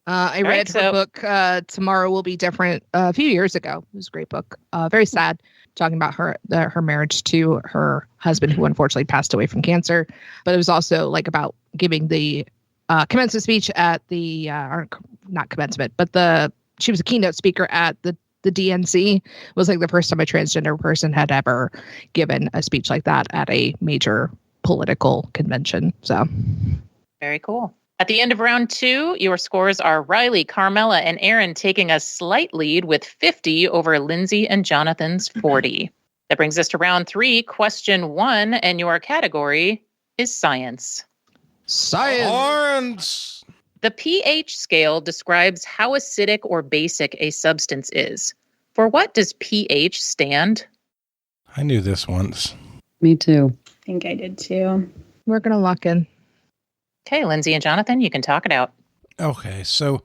I read her book, Tomorrow Will Be Different, a few years ago. It was a great book. Very sad, talking about her marriage to her husband, who unfortunately passed away from cancer. But it was also like about giving the commencement speech at the, or not commencement, but she was a keynote speaker at the DNC. It was like the first time a transgender person had ever given a speech like that at a major political convention. So very cool. At the end of round 2, your scores are Riley, Carmela, and Erin taking a slight lead with 50 over Lindsey and Jonathan's 40. That brings us to round 3, question 1, and your category is science. Science! The pH scale describes how acidic or basic a substance is. For what does pH stand? I knew this once. Me too. I think I did too. We're going to lock in. Okay, Lindsey and Jonathan, you can talk it out. Okay, so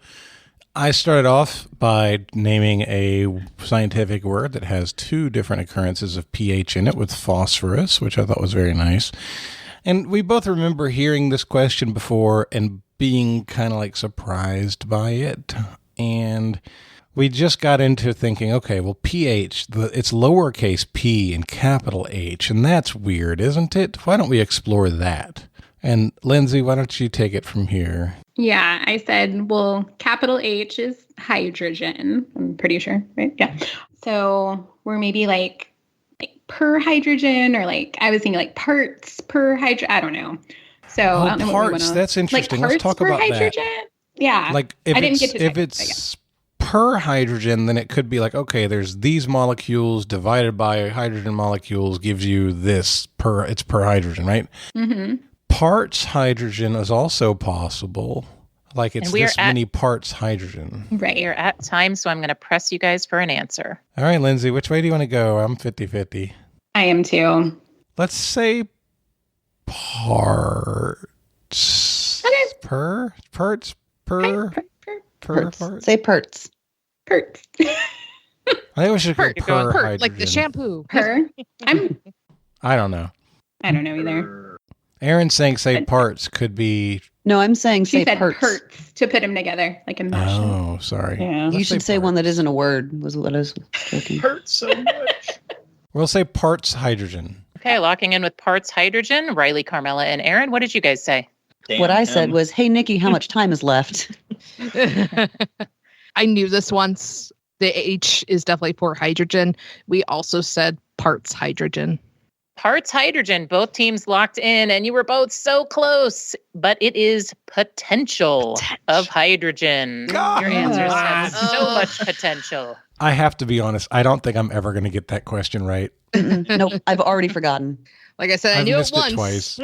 I started off by naming a scientific word that has 2 different occurrences of pH in it with phosphorus, which I thought was very nice. And we both remember hearing this question before and being kind of like surprised by it. And we just got into thinking, okay, well, pH, it's lowercase p and capital H, and that's weird, isn't it? Why don't we explore that? And Lindsey, why don't you take it from here? Yeah, I said, well, capital H is hydrogen. I'm pretty sure, right? Yeah. So we're maybe like per hydrogen, or like, I was thinking like parts per hydrogen. I don't know. So I don't know parts. That's interesting. Like Let's talk about hydrogen? that. Yeah. Like if I didn't get to if it's per hydrogen, then it could be like, okay, there's these molecules divided by hydrogen molecules gives you this it's per hydrogen, right? Mm-hmm. Parts hydrogen is also possible. Like it's this many parts hydrogen. Right. You're at time, so I'm going to press you guys for an answer. All right, Lindsey, which way do you want to go? I'm 50-50. I am too. Let's say parts. Okay. Parts. Say parts. Perts. I think we should go per hydrogen. Like the shampoo. Per. I don't know. I don't know either. Erin's saying say parts could be. No, I'm saying she say said parts. To put them together, like a mesh. Oh, sorry. Yeah. You should say one that isn't a word, was what I was thinking. Hurts so much. We'll say parts hydrogen. Okay, locking in with parts hydrogen. Riley, Carmela, and Erin, what did you guys say? What I said was, hey, Nikki, how much time is left? I knew this once. The H is definitely for hydrogen. We also said parts hydrogen. Parts hydrogen. Both teams locked in, and you were both so close. But it is potential of hydrogen. Your answers have so much potential. I have to be honest. I don't think I'm ever going to get that question right. Nope, I've already forgotten. Like I said, I knew it once. It twice.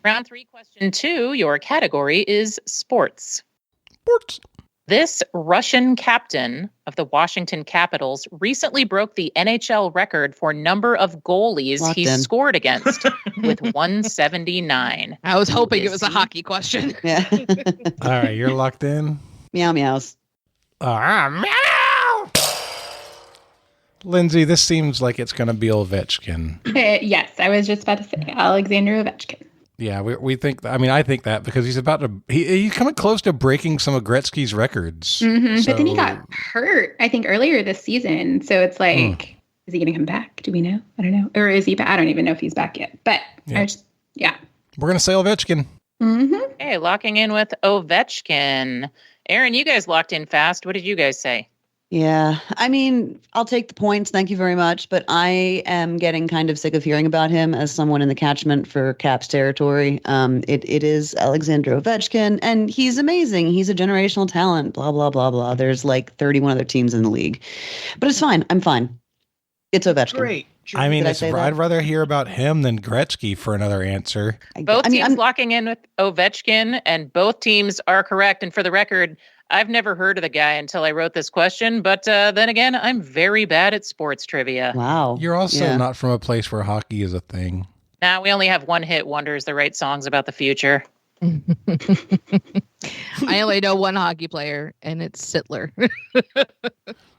Round 3, question 2. Your category is sports. This Russian captain of the Washington Capitals recently broke the NHL record for number of goalies Locked he in. scored against with 179. I was hoping it was a hockey question. Yeah. All right, you're locked in. Meow meows. Meow. Lindsay, this seems like it's going to be Ovechkin. Yes, I was just about to say Alexander Ovechkin. Yeah, we think. I think that because he's about to. He's coming close to breaking some of Gretzky's records. Mm-hmm. So- But then he got hurt, I think, earlier this season. So it's like, is he going to come back? Do we know? I don't know. Or is he back? I don't even know if he's back yet. But Yeah. Yeah. We're going to say Ovechkin. Mm-hmm. Okay, locking in with Ovechkin. Erin, you guys locked in fast. What did you guys say? Yeah. I mean, I'll take the points. Thank you very much. But I am getting kind of sick of hearing about him as someone in the catchment for Caps territory. It is Alexander Ovechkin, and he's amazing. He's a generational talent, blah, blah, blah, blah. There's like 31 other teams in the league. But it's fine. I'm fine. It's Ovechkin. Great. I mean, Did I say that? I'd rather hear about him than Gretzky for another answer. Both I mean, teams locking in with Ovechkin, and both teams are correct. And for the record, I've never heard of the guy until I wrote this question. But then again, I'm very bad at sports trivia. Wow. You're also not from a place where hockey is a thing. Now we only have one-hit wonders that write songs about the future. I only know one hockey player, and it's Sittler.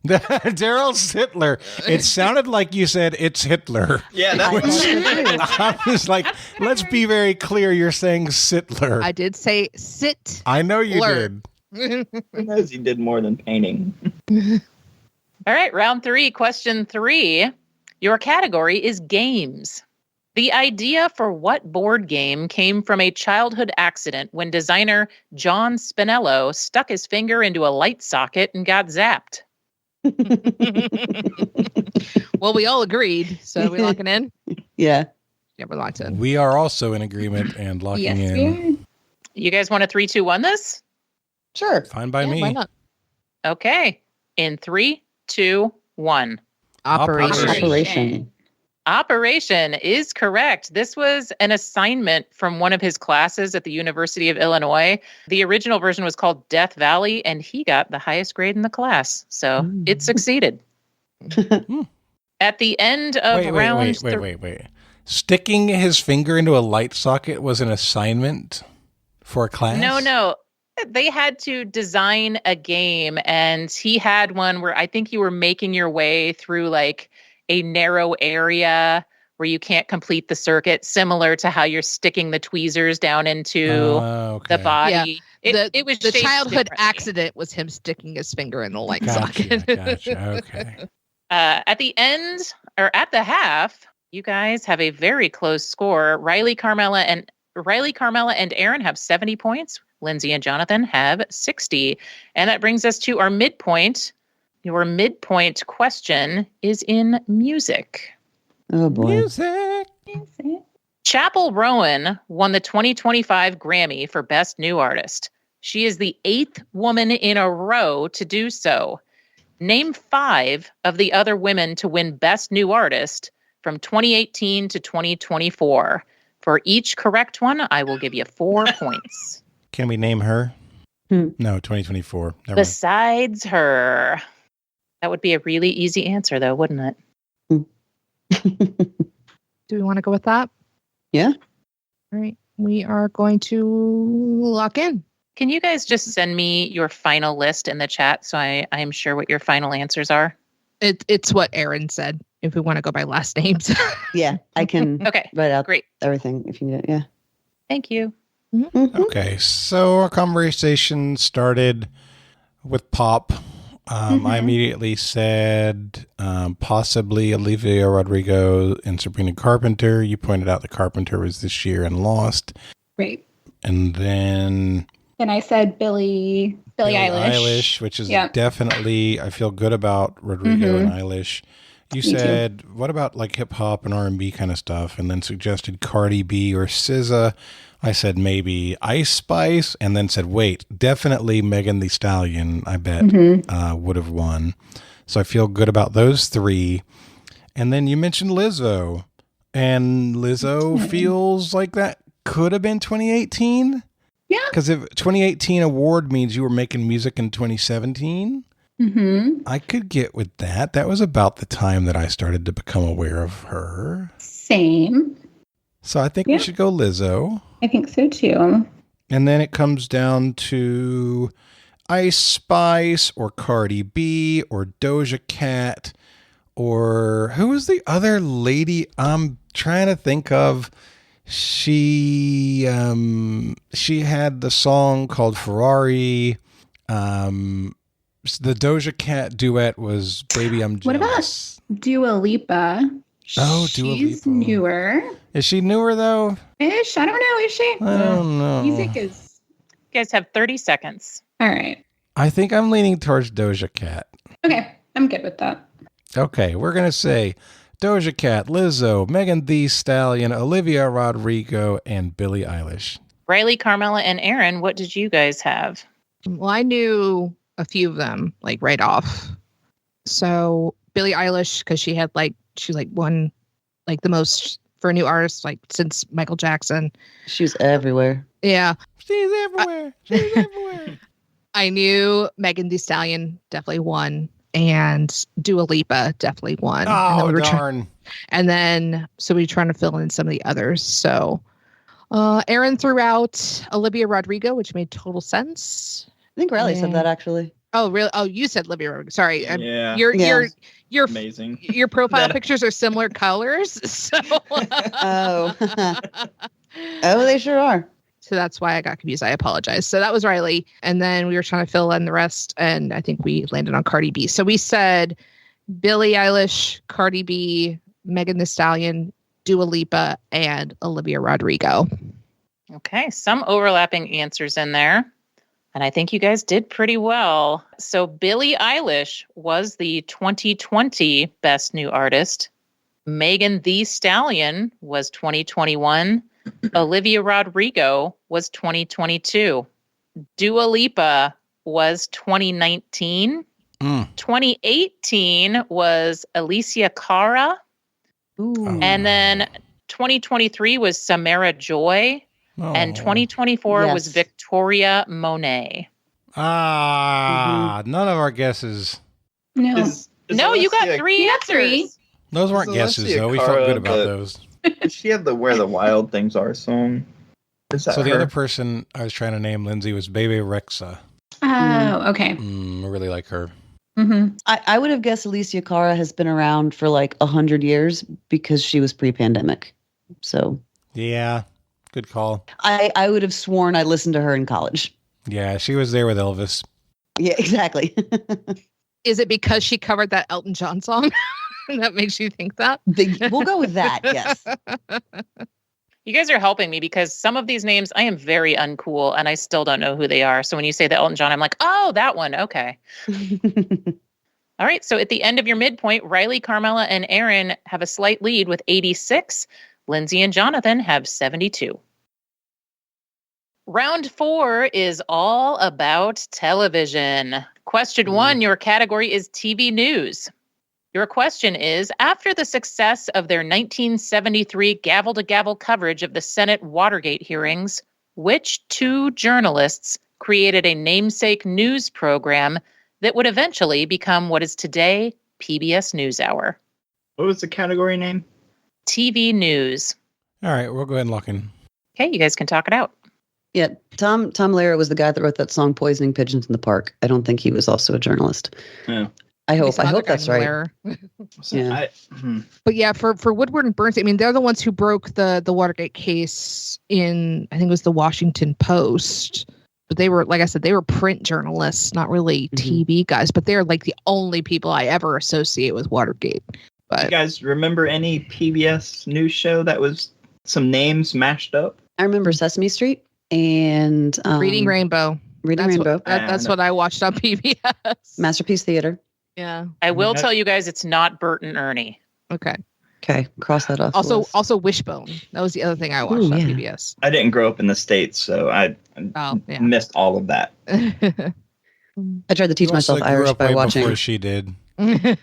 Daryl Sittler. It sounded like you said it's Hitler. Yeah, that was. I was like, let's be very clear. You're saying Sittler. I did say sit. I know you Blur. did. Who knows he did more than painting? All right, round 3, question 3. Your category is games. The idea for what board game came from a childhood accident when designer John Spinello stuck his finger into a light socket and got zapped? Well, we all agreed, so are we locking in? Yeah. Yeah, we're locked in. We are also in agreement and locking Yes, in. we are. You guys want a 3, 2, 1 this? Sure. Fine by Yeah, me. why not? Okay. In 3, 2, 1. Operation. Operation. Operation is correct. This was an assignment from one of his classes at the University of Illinois. The original version was called Death Valley, and he got the highest grade in the class. So it succeeded. At the end of round Wait. Sticking his finger into a light socket was an assignment for a class? No. They had to design a game, and he had one where I think you were making your way through like a narrow area where you can't complete the circuit, similar to how you're sticking the tweezers down into the body. Yeah. It was the shaped childhood differently. accident was him sticking his finger in the light Gotcha. socket. Okay. At the end, or at the half, you guys have a very close score. Riley, Carmela, and Erin have 70 points. Lindsay and Jonathan have 60. And that brings us to our midpoint. Your midpoint question is in music. Oh, boy. Music. Chappell Rowan won the 2025 Grammy for Best New Artist. She is the 8th woman in a row to do so. Name 5 of the other women to win Best New Artist from 2018 to 2024. For each correct one, I will give you 4 points. Can we name her? No, 2024. Never mind. Besides her. That would be a really easy answer, though, wouldn't it? Do we want to go with that? Yeah. All right. We are going to lock in. Can you guys just send me your final list in the chat so I am sure what your final answers are? It's what Erin said, if we want to go by last names. Yeah, I can Okay, write out great. everything if you need it. Yeah. Thank you. Okay, so our conversation started with pop. I immediately said possibly Olivia Rodrigo and Sabrina Carpenter. You pointed out the Carpenter was this year and lost. Right. And then And I said Billie Eilish. which is Yeah. definitely, I feel good about Rodrigo and Eilish. You Me too. said, what about like hip hop and R&B kind of stuff? And then suggested Cardi B or SZA. I said maybe Ice Spice, and then said, wait, definitely Megan Thee Stallion, I bet, would have won. So I feel good about those 3. And then you mentioned Lizzo. And Lizzo feels like that could have been 2018. Yeah. because if 2018 award means you were making music in 2017, I could get with that. That was about the time that I started to become aware of her. Same. So I think we should go Lizzo. I think so too. And then it comes down to Ice Spice or Cardi B or Doja Cat or who was the other lady I'm trying to think of? She had the song called Ferrari. The Doja Cat duet was Baby I'm Jealous. What about Dua Lipa? Oh, Dua Lipa. She's newer. Is she newer though? Ish. I don't know. Is she? I don't know. Music is. You guys have 30 seconds. All right. I think I'm leaning towards Doja Cat. Okay. I'm good with that. Okay. We're going to say Doja Cat, Lizzo, Megan Thee Stallion, Olivia Rodrigo, and Billie Eilish. Riley, Carmela, and Erin, what did you guys have? Well, I knew a few of them like right off. So Billie Eilish, because she won like the most for a new artist like since Michael Jackson. She was everywhere. Yeah. She's everywhere. She's everywhere. I knew Megan Thee Stallion definitely won. And Dua Lipa definitely won. Oh, darn. And then, so we were trying to fill in some of the others. So Erin threw out Olivia Rodrigo, which made total sense. I think Riley said that actually. Oh, really? Oh, you said Olivia Rodrigo. Sorry. Yeah. Your amazing. Your profile pictures are similar colors. So. Oh, they sure are. So that's why I got confused. I apologize. So that was Riley. And then we were trying to fill in the rest. And I think we landed on Cardi B. So we said Billie Eilish, Cardi B, Megan Thee Stallion, Dua Lipa, and Olivia Rodrigo. Okay. Some overlapping answers in there. And I think you guys did pretty well. So Billie Eilish was the 2020 Best New Artist. Megan Thee Stallion was 2021. Olivia Rodrigo was 2022. Dua Lipa was 2019. 2018 was Alicia Cara. And then 2023 was Samara Joy. And 2024 was Victoria Monet. None of our guesses. No. No, you got three answers. Those weren't guesses, though. We felt good about those. Does she have the Where the Wild Things Are song? Is that so the her? other person I was trying to name, Lindsay, was Baby Rexa. Oh, okay. I really like her. I would have guessed Alicia Cara has been around for like 100 years because she was pre-pandemic. So yeah, good call. I would have sworn I listened to her in college. Yeah, she was there with Elvis. Yeah, exactly. Is it because she covered that Elton John song? That makes you think that? We'll go with that, yes. You guys are helping me because some of these names I am very uncool and I still don't know who they are. So when you say the Elton John, I'm like, oh, that one. Okay. All right. So at the end of your midpoint, Riley, Carmela, and Erin have a slight lead with 86. Lindsey and Jonathan have 72. Round 4 is all about television. Question 1, your category is TV news. Your question is, after the success of their 1973 gavel-to-gavel coverage of the Senate Watergate hearings, which two journalists created a namesake news program that would eventually become what is today PBS NewsHour? What was the category name? TV news. All right, we'll go ahead and lock in. Okay, you guys can talk it out. Yeah, Tom Lehrer was the guy that wrote that song "Poisoning Pigeons in the Park." I don't think he was also a journalist. Yeah. I hope that's right. Yeah. But yeah, for Woodward and Bernstein, I mean, they're the ones who broke the Watergate case in, I think it was the Washington Post. But they were, like I said, they were print journalists, not really TV guys. But they're like the only people I ever associate with Watergate. But you guys remember any PBS news show that was some names mashed up? I remember Sesame Street and Reading Rainbow. Rainbow. That's what I watched on PBS. Masterpiece Theater. Yeah. I will tell you guys it's not Bert and Ernie. Okay. Okay. Cross that off. Also Wishbone. That was the other thing I watched on PBS. I didn't grow up in the States, so I missed all of that. I tried to teach myself Irish by watching. Before she did. I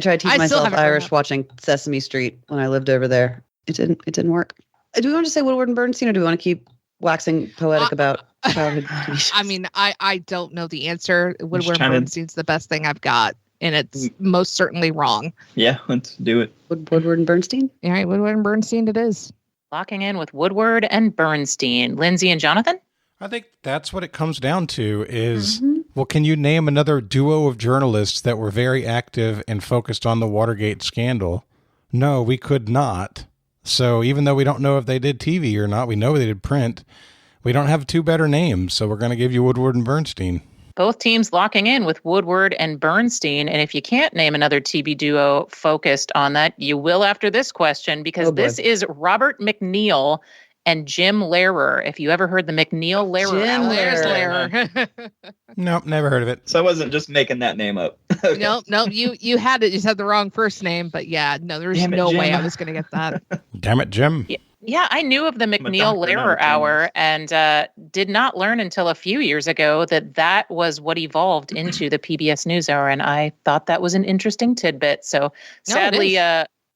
tried to teach myself Irish watching Sesame Street when I lived over there. It didn't work. Do we want to say Woodward and Bernstein, or do we want to keep waxing poetic about childhood TV shows. I mean, I don't know the answer. Woodward trying to- Bernstein's the best thing I've got, and it's most certainly wrong. Yeah, let's do it. Woodward and Bernstein? All right, Woodward and Bernstein it is. Locking in with Woodward and Bernstein. Lindsay and Jonathan? I think that's what it comes down to is, well, can you name another duo of journalists that were very active and focused on the Watergate scandal? No, we could not. So even though we don't know if they did TV or not, we know they did print. We don't have two better names, so we're going to give you Woodward and Bernstein. Both teams locking in with Woodward and Bernstein. And if you can't name another TV duo focused on that, you will after this question, because this is Robert McNeil and Jim Lehrer. If you ever heard the McNeil-Lehrer hour. Nope, never heard of it. So I wasn't just making that name up. Okay. No, you had it. You said the wrong first name, but yeah, no, there's Damn it, no way Jim. I was going to get that. Damn it, Jim. Yeah, I knew of the McNeil-Lehrer hour and did not learn until a few years ago that was what evolved into the PBS NewsHour, and I thought that was an interesting tidbit. So sadly,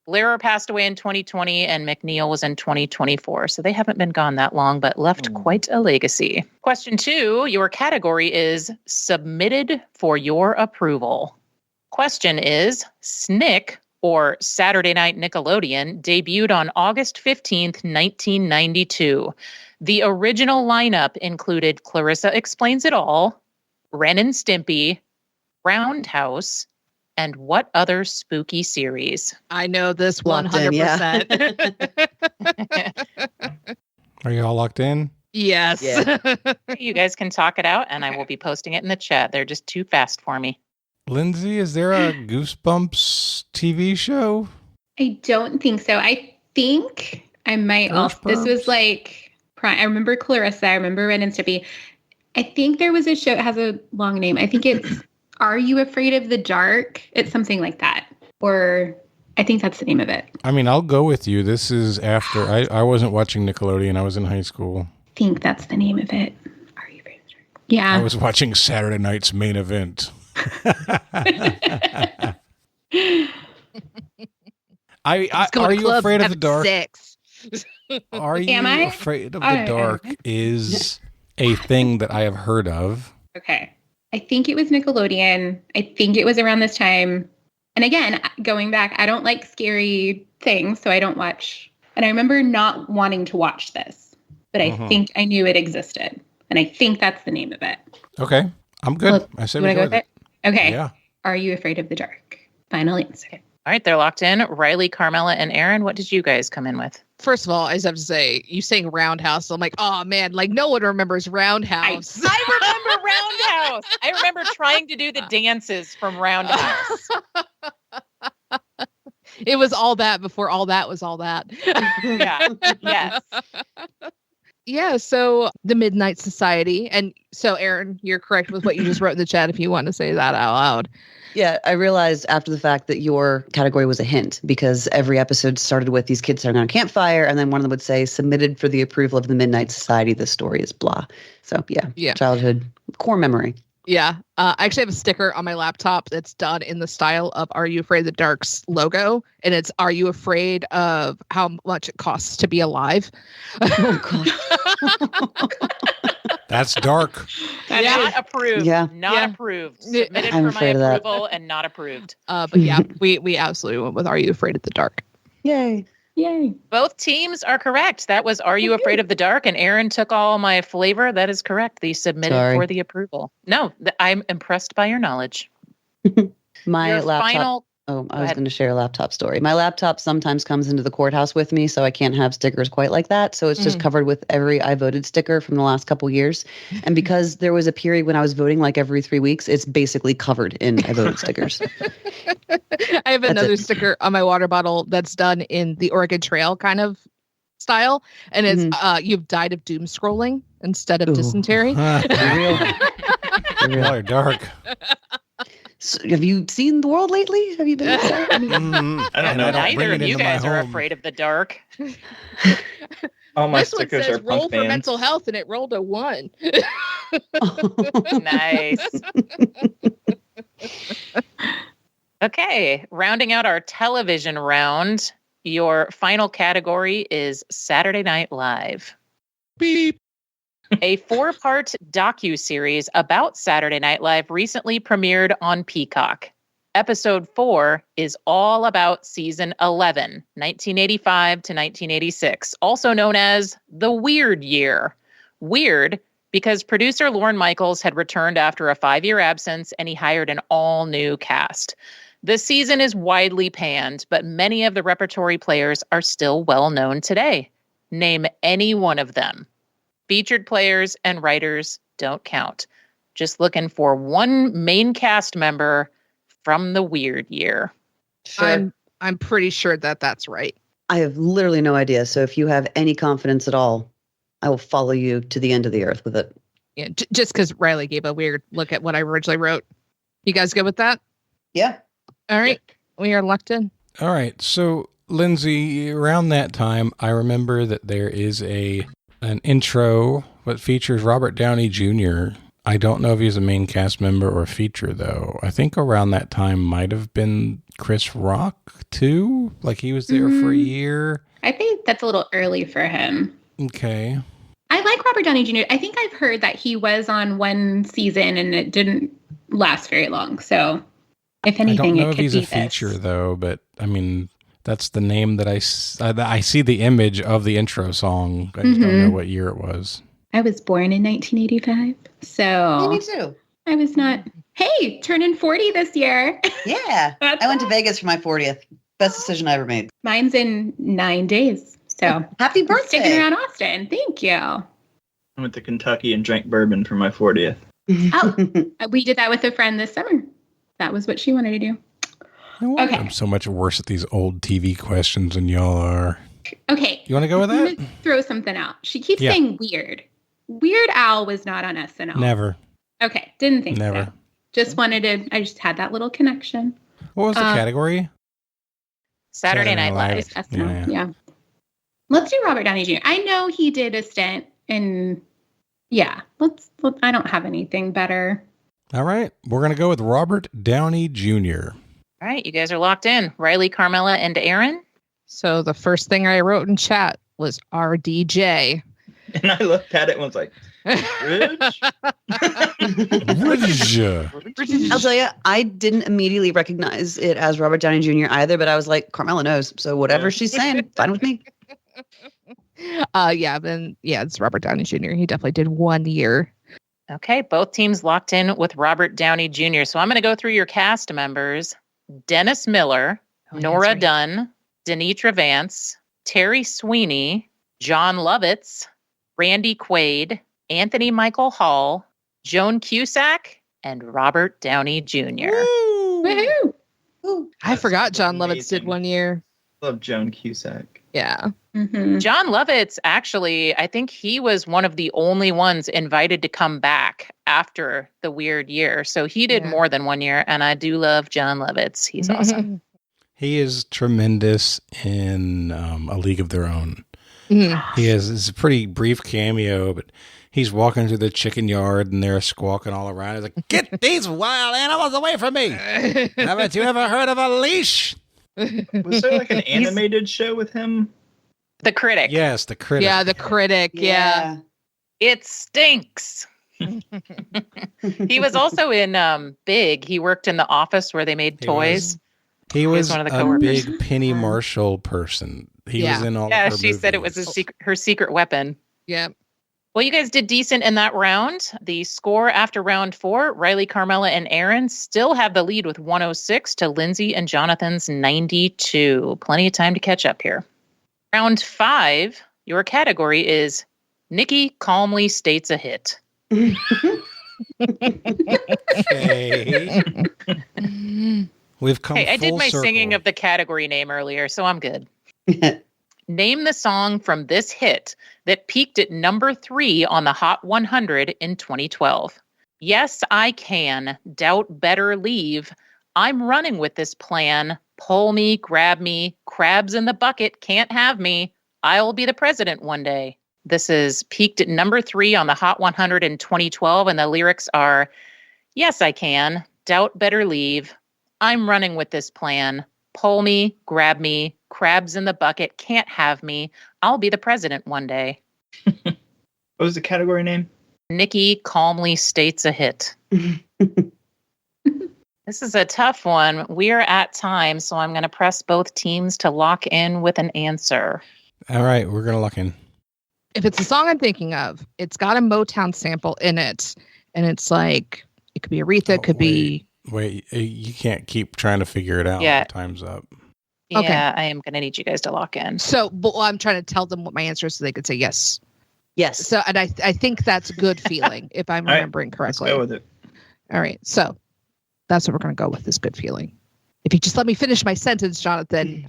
Lehrer passed away in 2020 and McNeil was in 2024. So they haven't been gone that long, but left quite a legacy. Question 2, your category is submitted for your approval. Question is, SNCC, or Saturday Night Nickelodeon, debuted on August 15th, 1992. The original lineup included Clarissa Explains It All, Ren and Stimpy, Roundhouse, and what other spooky series? I know this Locked in, 100%. Are you all locked in? Yes. Yeah. You guys can talk it out, and I will be posting it in the chat. They're just too fast for me. Lindsay, is there a Goosebumps TV show? I don't think so. I think I might also. This was like, I remember Clarissa. I remember Ren and Stimpy. I think there was a show. It has a long name. I think it's Are You Afraid of the Dark? It's something like that. Or I think that's the name of it. I mean, I'll go with you. This is after I wasn't watching Nickelodeon. I was in high school. I think that's the name of it. Are You Afraid of the Dark? Yeah. I was watching Saturday night's main event. Are you afraid of the dark? 6. Are you Am I? afraid of the dark is a thing that I have heard of. Okay. I think it was Nickelodeon. I think it was around this time. And again, going back, I don't like scary things, so I don't watch. And I remember not wanting to watch this, but I think I knew it existed. And I think that's the name of it. Okay. I'm good. Well, I said you we wanna go with it? Okay. Yeah. Are you afraid of the dark? Final answer. All right, they're locked in. Riley, Carmela, and Erin, what did you guys come in with? First of all, I just have to say, you saying Roundhouse. I'm like, oh man, like no one remembers Roundhouse. I remember Roundhouse. I remember trying to do the dances from Roundhouse. It was all that before all that was all that. Yeah. Yes. Yeah, so the Midnight Society. And so, Erin, you're correct with what you just wrote in the chat if you want to say that out loud. Yeah, I realized after the fact that your category was a hint because every episode started with these kids sitting on a campfire, and then one of them would say, submitted for the approval of the Midnight Society, the story is blah. So, yeah. Childhood core memory. Yeah. I actually have a sticker on my laptop that's done in the style of Are You Afraid of the Dark's logo? And it's Are You Afraid of How Much It Costs to Be Alive? Oh, God. That's dark. Not approved. Yeah. Not approved. Submitted I'm for my afraid of that. approval and not approved. But yeah, we absolutely went with Are You Afraid of the Dark? Yay. Yay. Both teams are correct. That was Are You Afraid of the Dark? And Erin took all my flavor. That is correct. The submitted for the approval. No, I'm impressed by your knowledge. My Your laptop. I was going to share a laptop story. My laptop sometimes comes into the courthouse with me, so I can't have stickers quite like that. So it's just covered with every I voted sticker from the last couple years. And because there was a period when I was voting like every 3 weeks, it's basically covered in I voted stickers. I have another sticker on my water bottle that's done in the Oregon Trail kind of style. And it's you've died of doom scrolling instead of dysentery. Y'all are dark. So have you seen the world lately? Have you been outside? I don't know. Neither of you guys are afraid of the dark. All my This one stickers says are roll punk for bands. mental health, and it rolled a 1. Nice. Okay, rounding out our television round, your final category is Saturday Night Live. Beep. A 4-part docu-series about Saturday Night Live recently premiered on Peacock. Episode 4 is all about season 11, 1985 to 1986, also known as the Weird Year. Weird because producer Lorne Michaels had returned after a 5-year absence and he hired an all-new cast. The season is widely panned, but many of the repertory players are still well known today. Name any one of them. Featured players and writers don't count. Just looking for one main cast member from the Weird Year. Sure. I'm pretty sure that that's right. I have literally no idea. So if you have any confidence at all, I will follow you to the end of the earth with it. Yeah, just because Riley gave a weird look at what I originally wrote. You guys good with that? Yeah. All right. We are locked in. All right. So, Lindsay, around that time, I remember that there is an intro that features Robert Downey Jr. I don't know if he's a main cast member or a feature, though. I think around that time might have been Chris Rock, too. Like he was there for a year. I think that's a little early for him. Okay. I like Robert Downey Jr. I think I've heard that he was on one season and it didn't last very long. So, if anything, I don't know it if could he's be a feature, though, but I mean, that's the name that I see the image of the intro song. I just don't know what year it was. I was born in 1985, so Me too. I was not. Hey, turning 40 this year. Yeah. I went to Vegas for my 40th. Best decision I ever made. Mine's in 9 days. So happy birthday. Sticking around Austin. Thank you. I went to Kentucky and drank bourbon for my 40th. Oh, we did that with a friend this summer. That was what she wanted to do. Okay. I'm so much worse at these old TV questions than y'all are. Okay. You want to go with that? I'm gonna throw something out. She keeps saying weird. Weird Al was not on SNL. Never. Okay. Didn't think Never. so. Just wanted to, I just had that little connection. What was the category? Saturday Night Live. SNL. Yeah. Let's do Robert Downey Jr. I know he did a stint in, I don't have anything better. All right. We're going to go with Robert Downey Jr. All right, you guys are locked in. Riley, Carmela, and Erin. So the first thing I wrote in chat was RDJ. And I looked at it and was like, Rich? I'll tell you, I didn't immediately recognize it as Robert Downey Jr. either, but I was like, Carmela knows. So whatever she's saying, fine with me. It's Robert Downey Jr. He definitely did 1 year. Okay, both teams locked in with Robert Downey Jr. So I'm going to go through your cast members. Dennis Miller, Nora Dunn, Denitra Vance, Terry Sweeney, John Lovitz, Randy Quaid, Anthony Michael Hall, Joan Cusack, and Robert Downey Jr. Woohoo! I forgot John Lovitz did 1 year. Love Joan Cusack. Yeah. Mm-hmm. John Lovitz, actually, I think he was one of the only ones invited to come back after the Weird Year. So he did more than 1 year, and I do love John Lovitz. He's awesome. He is tremendous in A League of Their Own. Mm-hmm. He has it's a pretty brief cameo, but he's walking through the chicken yard and they're squawking all around. He's like, "Get these wild animals away from me! Haven't you ever heard of a leash?" Was there like an animated show with him? The Critic. Yes, The Critic. Yeah, The Critic. Yeah. It stinks. He was also in Big. He worked in the office where they made toys. He was one of the a coworkers. big Penny Marshall person. He was in all of her she said it was her secret weapon. Yeah. Well, you guys did decent in that round. The score after round 4, Riley, Carmela, and Erin still have the lead with 106 to Lindsay and Jonathan's 92. Plenty of time to catch up here. Round 5, your category is Nikki calmly states a hit. Okay. We've come Hey, I did full my circle. singing of the category name earlier, so I'm good. Name the song from this hit that peaked at number 3 on the Hot 100 in 2012. Yes, I can. Doubt better leave. I'm running with this plan. Pull me, grab me. Crabs in the bucket can't have me. I'll be the president one day. This is peaked at number 3 on the Hot 100 in 2012, and the lyrics are, yes, I can. Doubt better leave. I'm running with this plan. Pull me, grab me. Crabs in the bucket can't have me. I'll be the president one day. What was the category name? Nikki calmly states a hit. This is a tough one. We're at time, so I'm going to press both teams to lock in with an answer. All right, we're going to lock in. If it's the song I'm thinking of, it's got a Motown sample in it. And it's like, it could be Aretha, it could be... Wait, you can't keep trying to figure it out. Yeah. Time's up. Yeah, Okay. I am going to need you guys to lock in. So, but I'm trying to tell them what my answer is so they could say yes. Yes. So, and I think that's a good feeling, if I'm All right, remembering correctly. Let's go with it. All right, so that's what we're going to go with, this good feeling. If you just let me finish my sentence, Jonathan,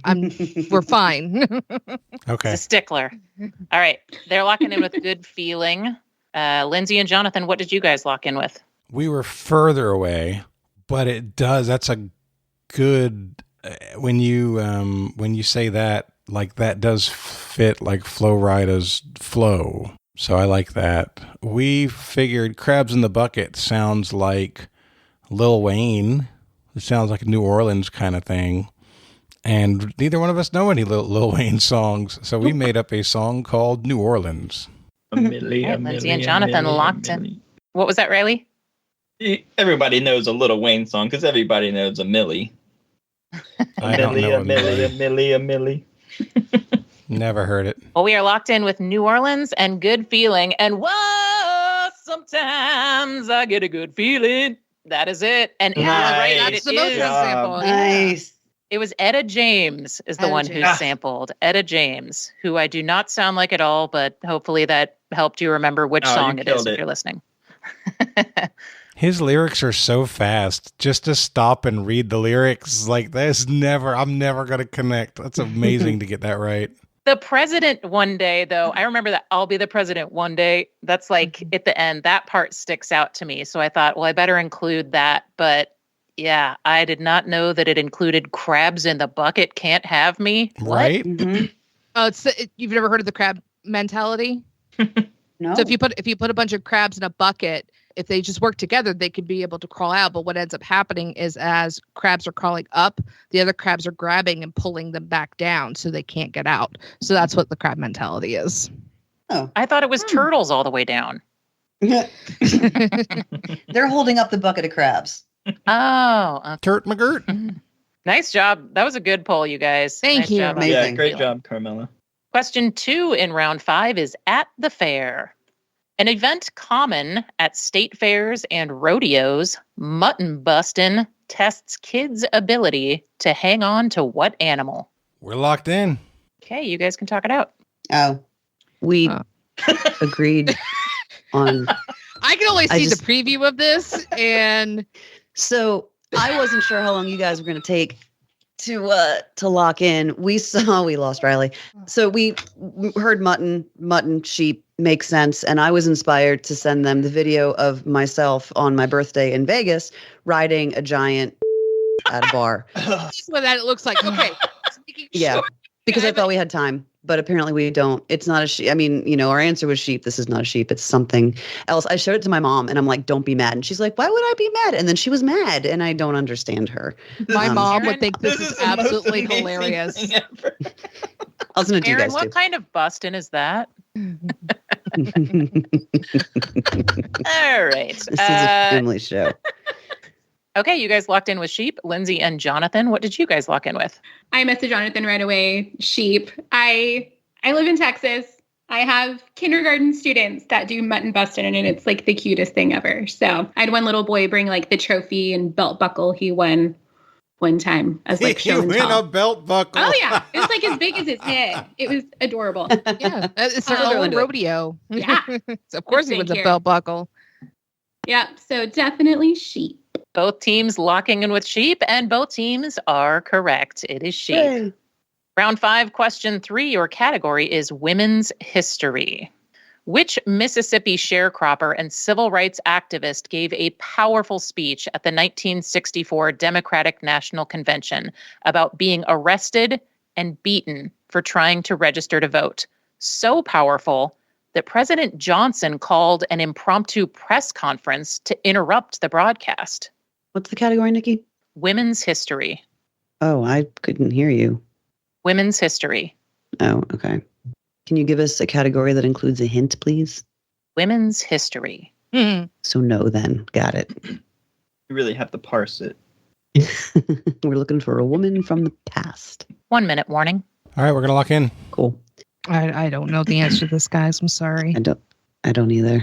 we're fine. Okay. It's a stickler. All right, they're locking in with good feeling. Lindsay and Jonathan, what did you guys lock in with? We were further away, but that's a good, when you say that, like that does fit like Flo Rida's flow. So I like that. We figured Crabs in the Bucket sounds like Lil Wayne. It sounds like a New Orleans kind of thing. And neither one of us know any Lil Wayne songs. So we made up a song called New Orleans. Lindsay and Jonathan locked in. What was that, Riley? Everybody knows a Lil Wayne song because everybody knows a Millie. I don't know a Millie. Never heard it. Well, we are locked in with New Orleans and good feeling. And whoa, sometimes I get a good feeling. That is it. And Nice. right, That's it the Motown is. sample. Nice. It was Etta James is the Etta one James. who sampled. Etta James, who I do not sound like at all, but hopefully that helped you remember which song you it is killed if it. you're listening. His lyrics are so fast. Just to stop and read the lyrics, like I'm never going to connect. That's amazing to get that right. The president one day, though, I remember that I'll be the president one day. That's like at the end, that part sticks out to me. So I thought, well, I better include that. But yeah, I did not know that it included Crabs in the Bucket Can't Have Me. What? Right? Mm-hmm. Oh, you've never heard of the crab mentality? No. So if you put a bunch of crabs in a bucket, if they just work together, they could be able to crawl out. But what ends up happening is as crabs are crawling up, the other crabs are grabbing and pulling them back down so they can't get out. So that's what the crab mentality is. Oh. I thought it was turtles all the way down. They're holding up the bucket of crabs. Oh, okay. Turt McGirt. Nice job. That was a good poll, you guys. Thank Nice you. job on Amazing. Yeah, good great feeling. job, Carmela. Question 2 in round 5 is at the fair. An event common at state fairs and rodeos, mutton bustin' tests kids' ability to hang on to what animal? We're locked in. Okay, you guys can talk it out. Oh, we agreed on. I can only I see just- the preview of this, and So I wasn't sure how long you guys were going to take to lock in. We lost Riley. So we heard mutton, sheep makes sense. And I was inspired to send them the video of myself on my birthday in Vegas riding a giant at a bar. that's what that looks like. Okay. Just making Yeah. sure. Because I I'm- thought we had time, but apparently we don't. It's not a sheep. I mean, our answer was sheep. This is not a sheep. It's something else. I showed it to my mom and I'm like, don't be mad. And she's like, why would I be mad? And then she was mad and I don't understand her. My mom would Aaron, think this is the most absolutely amazing hilarious. thing ever. I was going to do Erin, guys what too. kind of bustin' is that? All right. This is a family show. Okay, you guys locked in with sheep. Lindsay and Jonathan, what did you guys lock in with? I messaged Jonathan right away. Sheep. I live in Texas. I have kindergarten students that do mutton busting, and it's like the cutest thing ever. So I had one little boy bring like the trophy and belt buckle he won one time as like show You and win a tell. belt buckle. Oh yeah, it was like as big as his head. It was adorable. Yeah, it's their They're own into it. rodeo. Yeah. So of course he Thank wins a you. belt buckle. Yeah, so definitely sheep. Both teams locking in with sheep, and both teams are correct. It is sheep. Yay. Round 5, question 3, your category is women's history. Which Mississippi sharecropper and civil rights activist gave a powerful speech at the 1964 Democratic National Convention about being arrested and beaten for trying to register to vote? So powerful that President Johnson called an impromptu press conference to interrupt the broadcast. What's the category, Nikki? Women's history. Oh, I couldn't hear you. Women's history. Oh, okay. Can you give us a category that includes a hint, please? women's history. So no, then. Got it. You really have to parse it. We're looking for a woman from the past. 1 minute warning. All right, we're gonna lock in. Cool. I don't know the answer to this, guys. I'm sorry. I don't either.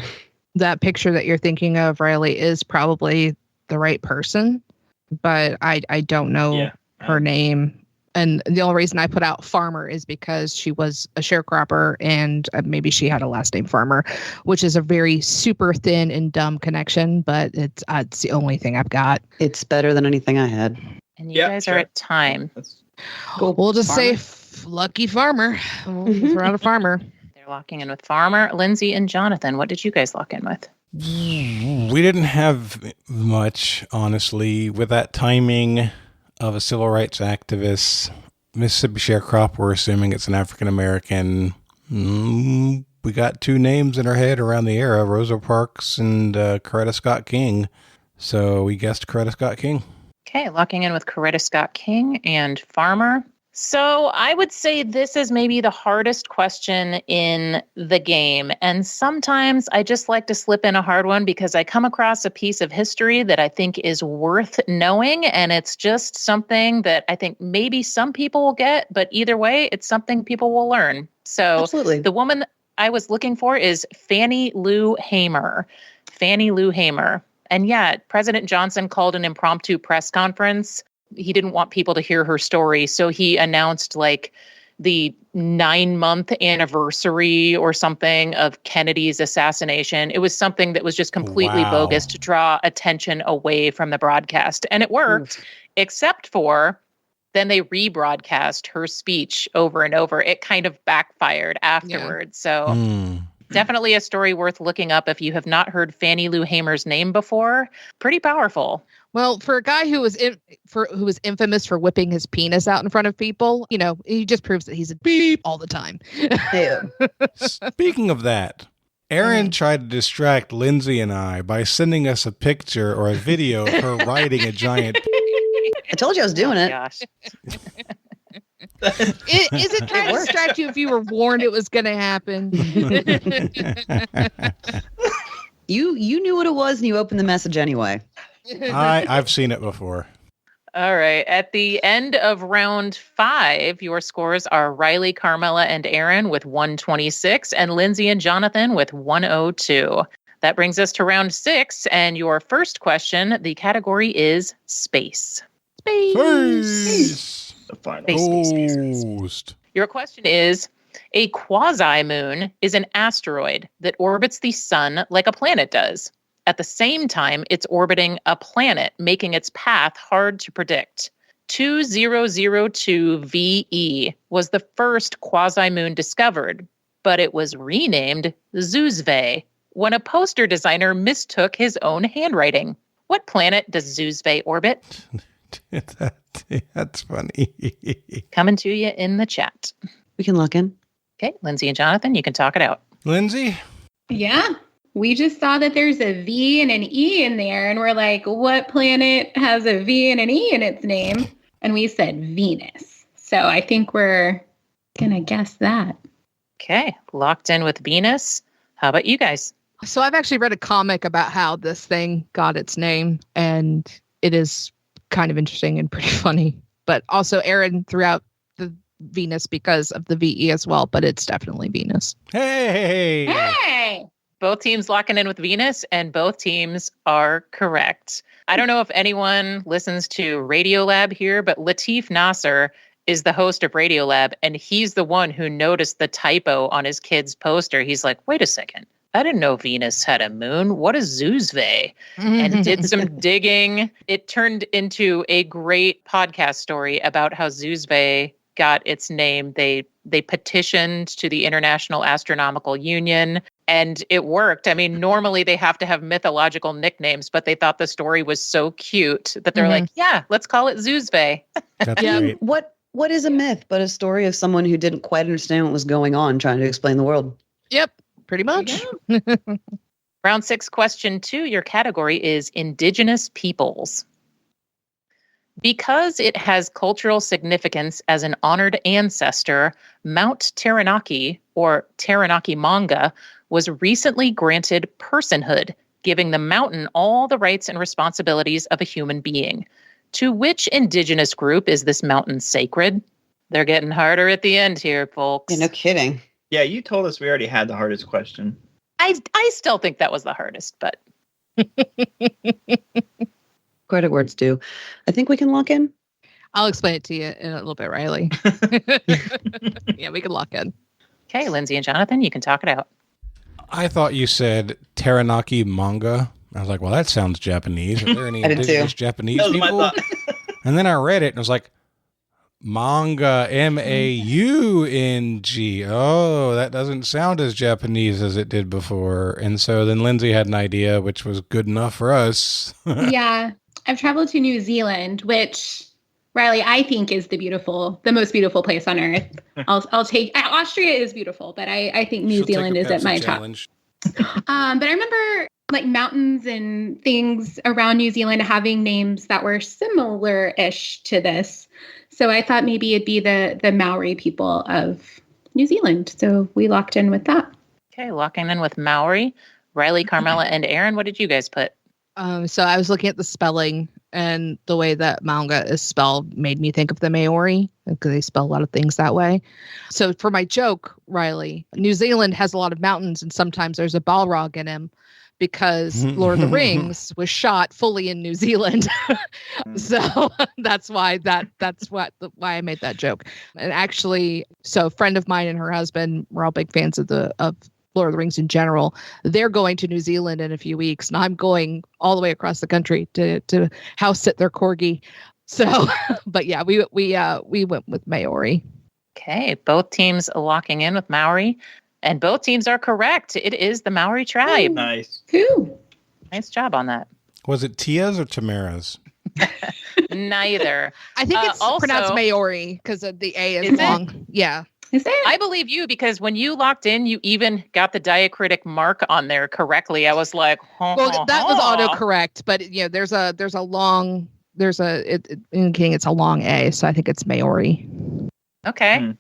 That picture that you're thinking of, Riley, is probably the right person, but I don't know her name. And the only reason I put out Farmer is because she was a sharecropper and maybe she had a last name Farmer, which is a very super thin and dumb connection, but it's the only thing I've got. It's better than anything I had. And you guys are at time. We'll just say lucky Farmer. We'll throw out a Farmer. They're locking in with Farmer. Lindsay and Jonathan, what did you guys lock in with? We didn't have much, honestly, with that timing of a civil rights activist. Mississippi sharecropper, we're assuming it's an African American. We got two names in our head around the era, Rosa Parks and Coretta Scott King. So we guessed Coretta Scott King. Okay, locking in with Coretta Scott King and Farmer. So I would say this is maybe the hardest question in the game. And sometimes I just like to slip in a hard one because I come across a piece of history that I think is worth knowing. And it's just something that I think maybe some people will get, but either way, it's something people will learn. So Absolutely. The woman I was looking for is Fannie Lou Hamer. Fannie Lou Hamer. And yeah, President Johnson called an impromptu press conference. He didn't want people to hear her story. So he announced like the 9-month anniversary or something of Kennedy's assassination. It was something that was just completely bogus to draw attention away from the broadcast. And it worked, except for then they rebroadcast her speech over and over. It kind of backfired afterwards. So definitely a story worth looking up if you have not heard Fannie Lou Hamer's name before. Pretty powerful. Well, for a guy who was infamous for whipping his penis out in front of people, you know, he just proves that he's a beep all the time. Speaking of that, Erin tried to distract Lindsay and I by sending us a picture or a video of her riding a giant. I told you I was doing it. Gosh. Is it trying to distract you if you were warned it was going to happen? You knew what it was and you opened the message anyway. I've seen it before. All right. At the end of round 5, your scores are Riley, Carmela, and Erin with 126 and Lindsay and Jonathan with 102. That brings us to round 6. And your first question, the category is space. Space. The final. Space. Your question is, a quasi-moon is an asteroid that orbits the sun like a planet does. At the same time, it's orbiting a planet, making its path hard to predict. 2002 VE was the first quasi-moon discovered, but it was renamed Zoozve when a poster designer mistook his own handwriting. What planet does Zoozve orbit? That's funny. Coming to you in the chat. We can lock in. Okay, Lindsay and Jonathan, you can talk it out. Lindsay? Yeah. We just saw that there's a V and an E in there, and we're like, what planet has a V and an E in its name? And we said Venus. So I think we're going to guess that. Okay, locked in with Venus. How about you guys? So I've actually read a comic about how this thing got its name, and it is kind of interesting and pretty funny. But also Erin threw out the Venus because of the VE as well, but it's definitely Venus. Hey! Both teams locking in with Venus, and both teams are correct. I don't know if anyone listens to Radiolab here, but Latif Nasser is the host of Radiolab, and he's the one who noticed the typo on his kid's poster. He's like, wait a second. I didn't know Venus had a moon. What is Zoozve? And did some digging. It turned into a great podcast story about how Zoozve got its name. They petitioned to the International Astronomical Union, and it worked. I mean, normally they have to have mythological nicknames, but they thought the story was so cute that they're like, yeah, let's call it Zoozve. That's great. What is a myth but a story of someone who didn't quite understand what was going on trying to explain the world? Yep, pretty much. Round 6, question 2, your category is Indigenous Peoples. Because it has cultural significance as an honored ancestor, Mount Taranaki, or Taranaki Manga, was recently granted personhood, giving the mountain all the rights and responsibilities of a human being. To which indigenous group is this mountain sacred? They're getting harder at the end here, folks. Yeah, no kidding. Yeah, you told us we already had the hardest question. I still think that was the hardest, but Credit where it's due. I think we can lock in. I'll explain it to you in a little bit, Riley. Yeah, we can lock in. okay, Lindsay and Jonathan, you can talk it out. I thought you said Taranaki manga. I was like, well, that sounds Japanese. Are there any I did indigenous too. Japanese That was my people? thought. And then I read it and I was like, manga, M-A-U-N-G. Oh, that doesn't sound as Japanese as it did before. And so then Lindsay had an idea, which was good enough for us. Yeah. I've traveled to New Zealand, which, Riley, I think is the most beautiful place on earth. I'll take, Austria is beautiful, but I think New Zealand is at my top. But I remember like mountains and things around New Zealand having names that were similar-ish to this. So I thought maybe it'd be the Maori people of New Zealand. So we locked in with that. Okay, locking in with Maori. Riley, Carmela, and Erin, what did you guys put? So I was looking at the spelling, and the way that manga is spelled made me think of the Maori, because they spell a lot of things that way. So for my joke, Riley, New Zealand has a lot of mountains, and sometimes there's a Balrog in him, because Lord of the Rings was shot fully in New Zealand. So that's why why I made that joke. And actually, so a friend of mine and her husband were all big fans of Lord of the Rings in general. They're going to New Zealand in a few weeks, and I'm going all the way across the country to house sit their corgi. So, but yeah, we went with Maori. Okay, both teams locking in with Maori, and both teams are correct. It is the Maori tribe. Nice. Cool. Nice job on that. Was it Tia's or Tamara's? Neither. I think it's also pronounced Maori because the A is Is it? long. Yeah. Is there? I believe you, because when you locked in, you even got the diacritic mark on there correctly. I was like, Well, that was autocorrect, but there's indicating it's a long A, so I think it's Maori. Okay.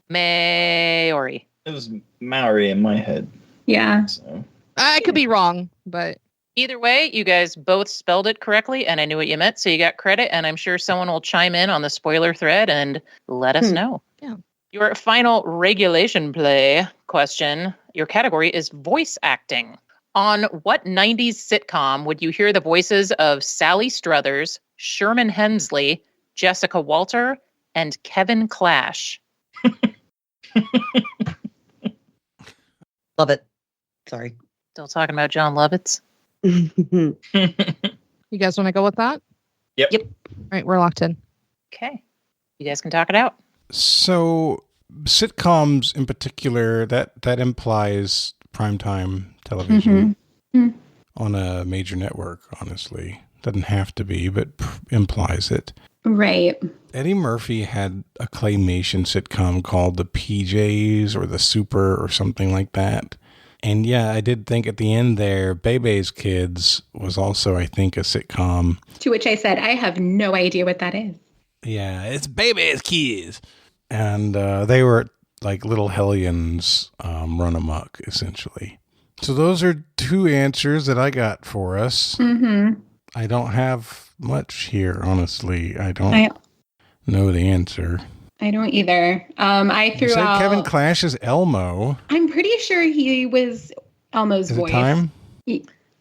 Maori. It was Maori in my head. Yeah. So. I could be wrong, but Either way, you guys both spelled it correctly, and I knew what you meant, so you got credit, and I'm sure someone will chime in on the spoiler thread and let us know. Yeah. Your final regulation play question, your category is voice acting. On what 90s sitcom would you hear the voices of Sally Struthers, Sherman Hemsley, Jessica Walter, and Kevin Clash? Love it. Sorry. Still talking about John Lovitz? You guys want to go with that? Yep. Yep. All right, we're locked in. Okay. You guys can talk it out. So sitcoms in particular, that implies primetime television on a major network, honestly. Doesn't have to be, but implies it. Right. Eddie Murphy had a claymation sitcom called The PJs or The Super or something like that. And yeah, I did think at the end there, Bebe's Kids was also, I think, a sitcom. To which I said, I have no idea what that is. Yeah, it's Bebe's Kids. And they were like little hellions run amok, essentially. So those are two answers that I got for us. Mm-hmm. I don't have much here, honestly. I don't know the answer. I don't either. I threw out Kevin Clash is Elmo. I'm pretty sure he was Elmo's Is voice. it time?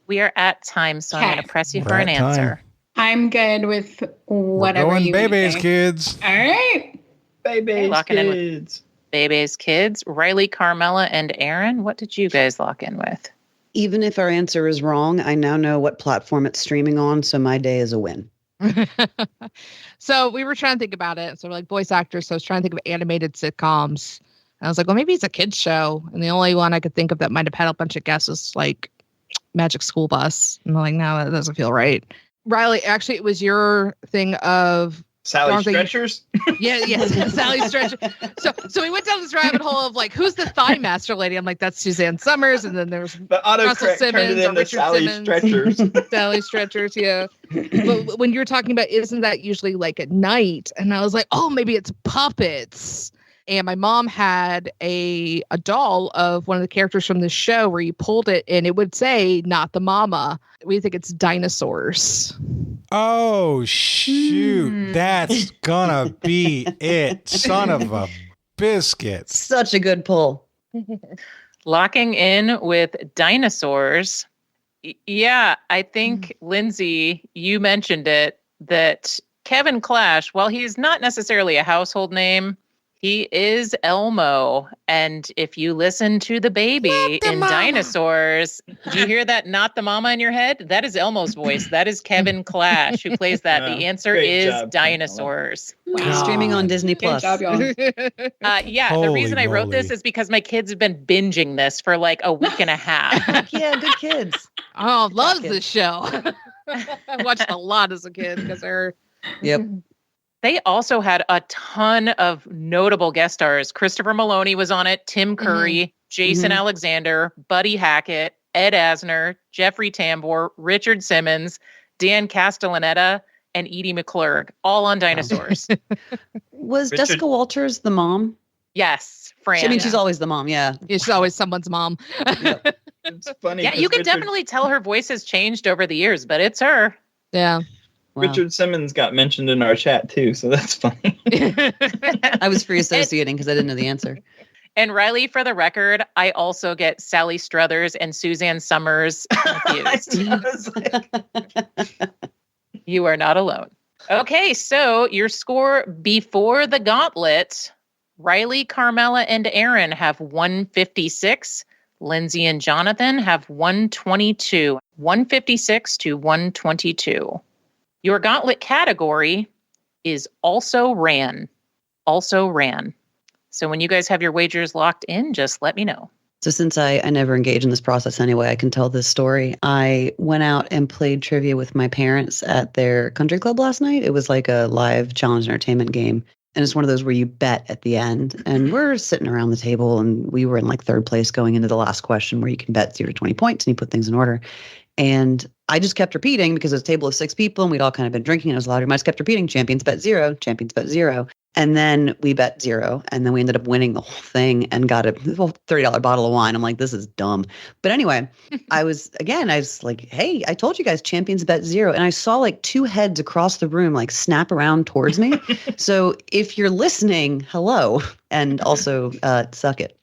We are at time, so I'm going to press you for an at time. answer. I'm good with whatever We're going you Bebe's say. Kids. All right. Baby's Locking in with Kids. Bebe's Kids. Riley, Carmela, and Erin, what did you guys lock in with? Even if our answer is wrong, I now know what platform it's streaming on, so my day is a win. So we were trying to think about it. So we're like voice actors. So I was trying to think of animated sitcoms. And I was like, well, maybe it's a kid's show. And the only one I could think of that might have had a bunch of guesses, like Magic School Bus. And I'm like, no, that doesn't feel right. Riley, actually, it was your thing of Sally Stretchers? Yeah, Sally Stretcher. So we went down this rabbit hole of like, who's the Thigh Master lady? I'm like, that's Suzanne Summers, and then there's the Russell Simmons or Richard Sally Simmons. Stretchers. Sally Stretchers, yeah. But when you were talking about, isn't that usually like at night? And I was like, oh, maybe it's puppets. And my mom had a doll of one of the characters from the show where you pulled it and it would say, not the mama. We think it's dinosaurs. Oh, shoot. That's gonna be it. Son of a biscuit. Such a good pull. Locking in with dinosaurs. Yeah, I think, Lindsay, you mentioned it, that Kevin Clash, while he's not necessarily a household name, he is Elmo. And if you listen to the baby in Dinosaurs, do you hear that not the mama in your head? That is Elmo's voice. That is Kevin Clash who plays that. The answer is job, Dinosaurs. Wow. Streaming on Disney Plus. Good job, y'all. Yeah, Holy the reason I wrote moly. this is because my kids have been binging this for like a week and a half. Yeah, good kids. Oh, loves this show. I watched a lot as a kid because they're. Yep. They also had a ton of notable guest stars. Christopher Maloney was on it, Tim Curry, Jason Alexander, Buddy Hackett, Ed Asner, Jeffrey Tambor, Richard Simmons, Dan Castellaneta, and Edie McClurg, all on Dinosaurs. Was Richard- Jessica Walters the mom? Yes, Fran. I mean, she's always the mom, yeah. Yeah, she's always someone's mom. It's funny. Yeah, 'cause you can Richard- definitely tell her voice has changed over the years, but it's her. Yeah. Wow. Richard Simmons got mentioned in our chat too, so that's funny. I was free associating because I didn't know the answer. And Riley, for the record, I also get Sally Struthers and Suzanne Summers confused. I was like, You are not alone. Okay, so your score before the gauntlet, Riley, Carmela, and Erin have 156. Lindsay and Jonathan have 122. 156 to 122. Your gauntlet category is also ran. Also ran. So when you guys have your wagers locked in, just let me know. So since I never engage in this process anyway, I can tell this story. I went out and played trivia with my parents at their country club last night. It was like a live challenge entertainment game. And it's one of those where you bet at the end. And we're sitting around the table and we were in like third place going into the last question where you can bet 0 to 20 points and you put things in order. And I just kept repeating because it was a table of 6 people and we'd all kind of been drinking and it was louder. I just kept repeating champions bet 0, champions bet 0. And then we bet 0. And then we ended up winning the whole thing and got a $30 bottle of wine. I'm like, this is dumb. But anyway, I was like, hey, I told you guys champions bet 0. And I saw like 2 heads across the room, like snap around towards me. So if you're listening, hello. And also suck it.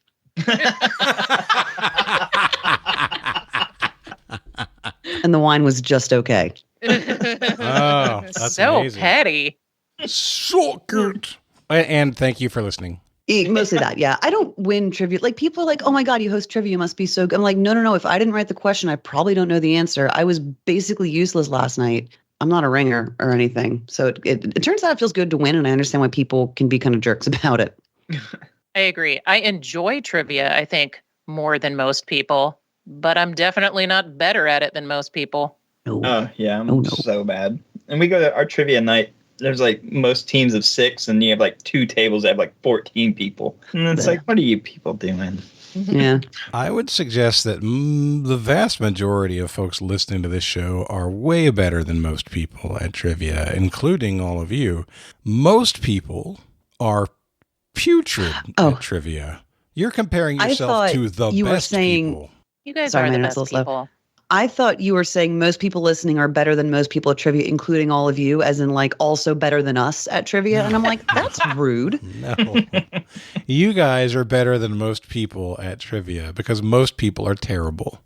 And the wine was just okay. Oh, that's so amazing. petty. So good. And thank you for listening. Mostly that, yeah. I don't win trivia. Like people are like, oh my God, you host trivia, you must be so good. I'm like, no. If I didn't write the question, I probably don't know the answer. I was basically useless last night. I'm not a ringer or anything. So it turns out it feels good to win, and I understand why people can be kind of jerks about it. I agree. I enjoy trivia, I think, more than most people, but I'm definitely not better at it than most people. oh yeah, I'm so bad. And we go to our trivia night. There's like most teams of 6, and you have like 2 tables that have like 14 people. And it's like, what are you people doing? Yeah. I would suggest that the vast majority of folks listening to this show are way better than most people at trivia, including all of you. Most people are putrid at trivia. You're comparing yourself to the you best were saying, people. You guys Sorry, are the man, best it's a little people. I thought you were saying most people listening are better than most people at trivia, including all of you, as in like also better than us at trivia. And I'm like, that's rude. No. You guys are better than most people at trivia because most people are terrible.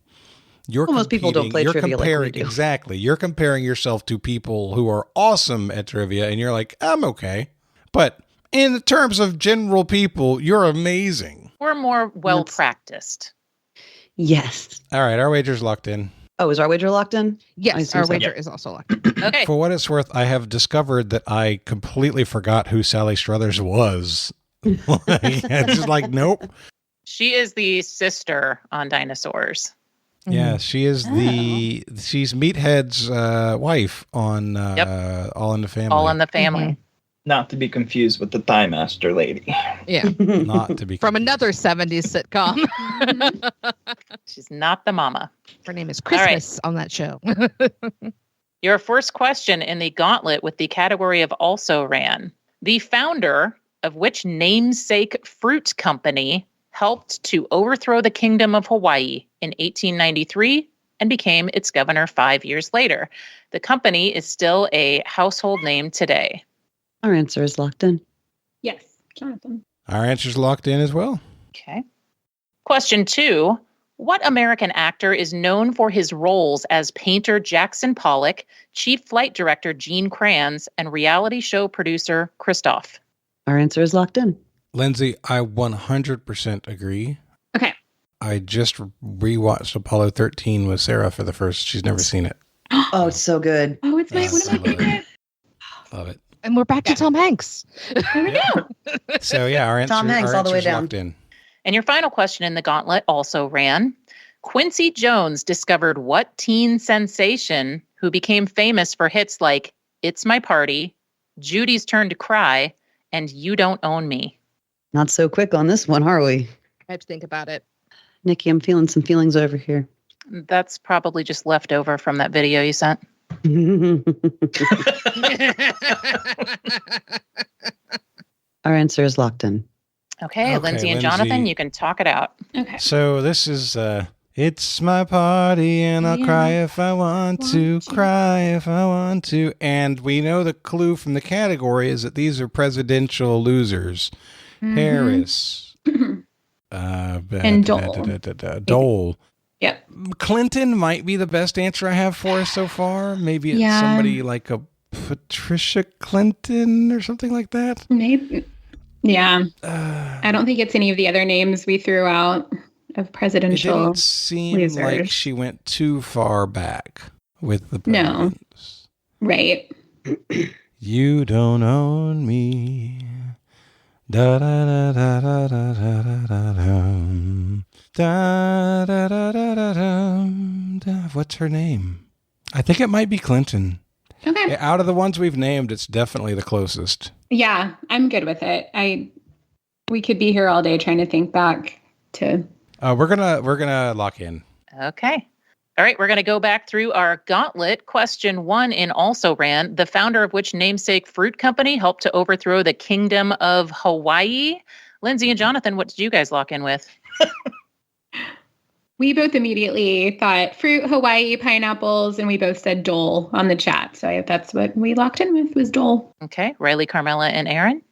Most people don't play trivia like we do. Exactly. You're comparing yourself to people who are awesome at trivia, and you're like, I'm okay. But in terms of general people, you're amazing. We're more well-practiced. Yes. All right, our wager's locked in. Oh, is our wager locked in? Yes, our wager is also locked in. Okay. For what it's worth, I have discovered that I completely forgot who Sally Struthers was. It's just like, nope. She is the sister on Dinosaurs. Yeah, she is she's Meathead's wife on All in the Family. All in the Family. Not to be confused with the Thigh Master lady. Yeah. Not to be From another 70s sitcom. She's not the mama. Her name is Christmas on that show. Your first question in the gauntlet with the category of also ran. The founder of which namesake fruit company helped to overthrow the Kingdom of Hawaii in 1893 and became its governor 5 years later? The company is still a household name today. Our answer is locked in. Yes, Jonathan. Our answer's locked in as well. Okay. Question 2. What American actor is known for his roles as painter Jackson Pollock, chief flight director Gene Kranz, and reality show producer Christoph? Our answer is locked in. Lindsay, I 100% agree. Okay. I just rewatched Apollo 13 with Sarah for the first. She's never seen it. Oh, it's so good. Oh, it's one of my favorites. Love it. And we're back to Tom Hanks. There we go. So yeah, our answer, Tom Hanks all the way down. Locked in. And your final question in the gauntlet also ran, Quincy Jones discovered what teen sensation who became famous for hits like It's My Party, Judy's Turn to Cry, and You Don't Own Me? Not so quick on this one, are we? I have to think about it. Nikki, I'm feeling some feelings over here. That's probably just left over from that video you sent. Our answer is locked in. Okay, Lindsay and Jonathan, you can talk it out. Okay. So this is It's My Party and I'll cry if I want to, cry if I want to. And we know the clue from the category is that these are presidential losers. Harris. And Dole. Dole. Yep. Clinton might be the best answer I have for us so far. Maybe it's somebody like a Patricia Clinton or something like that. Maybe. Yeah. I don't think it's any of the other names we threw out of presidential. It didn't seem losers. like she went too far back with the presidents. No. Right. You don't own me. Da da da da da da da da da da da da da. What's her name? I think it might be Clinton. Okay. Out of the ones we've named, it's definitely the closest. Yeah, I'm good with it. We could be here all day trying to think back to. We're gonna lock in. Okay. All right, we're going to go back through our gauntlet. Question 1 in also ran, the founder of which namesake fruit company helped to overthrow the Kingdom of Hawaii? Lindsay and Jonathan, what did you guys lock in with? We both immediately thought fruit, Hawaii, pineapples, and we both said Dole on the chat. So that's what we locked in with, was Dole. Okay, Riley, Carmela, and Erin?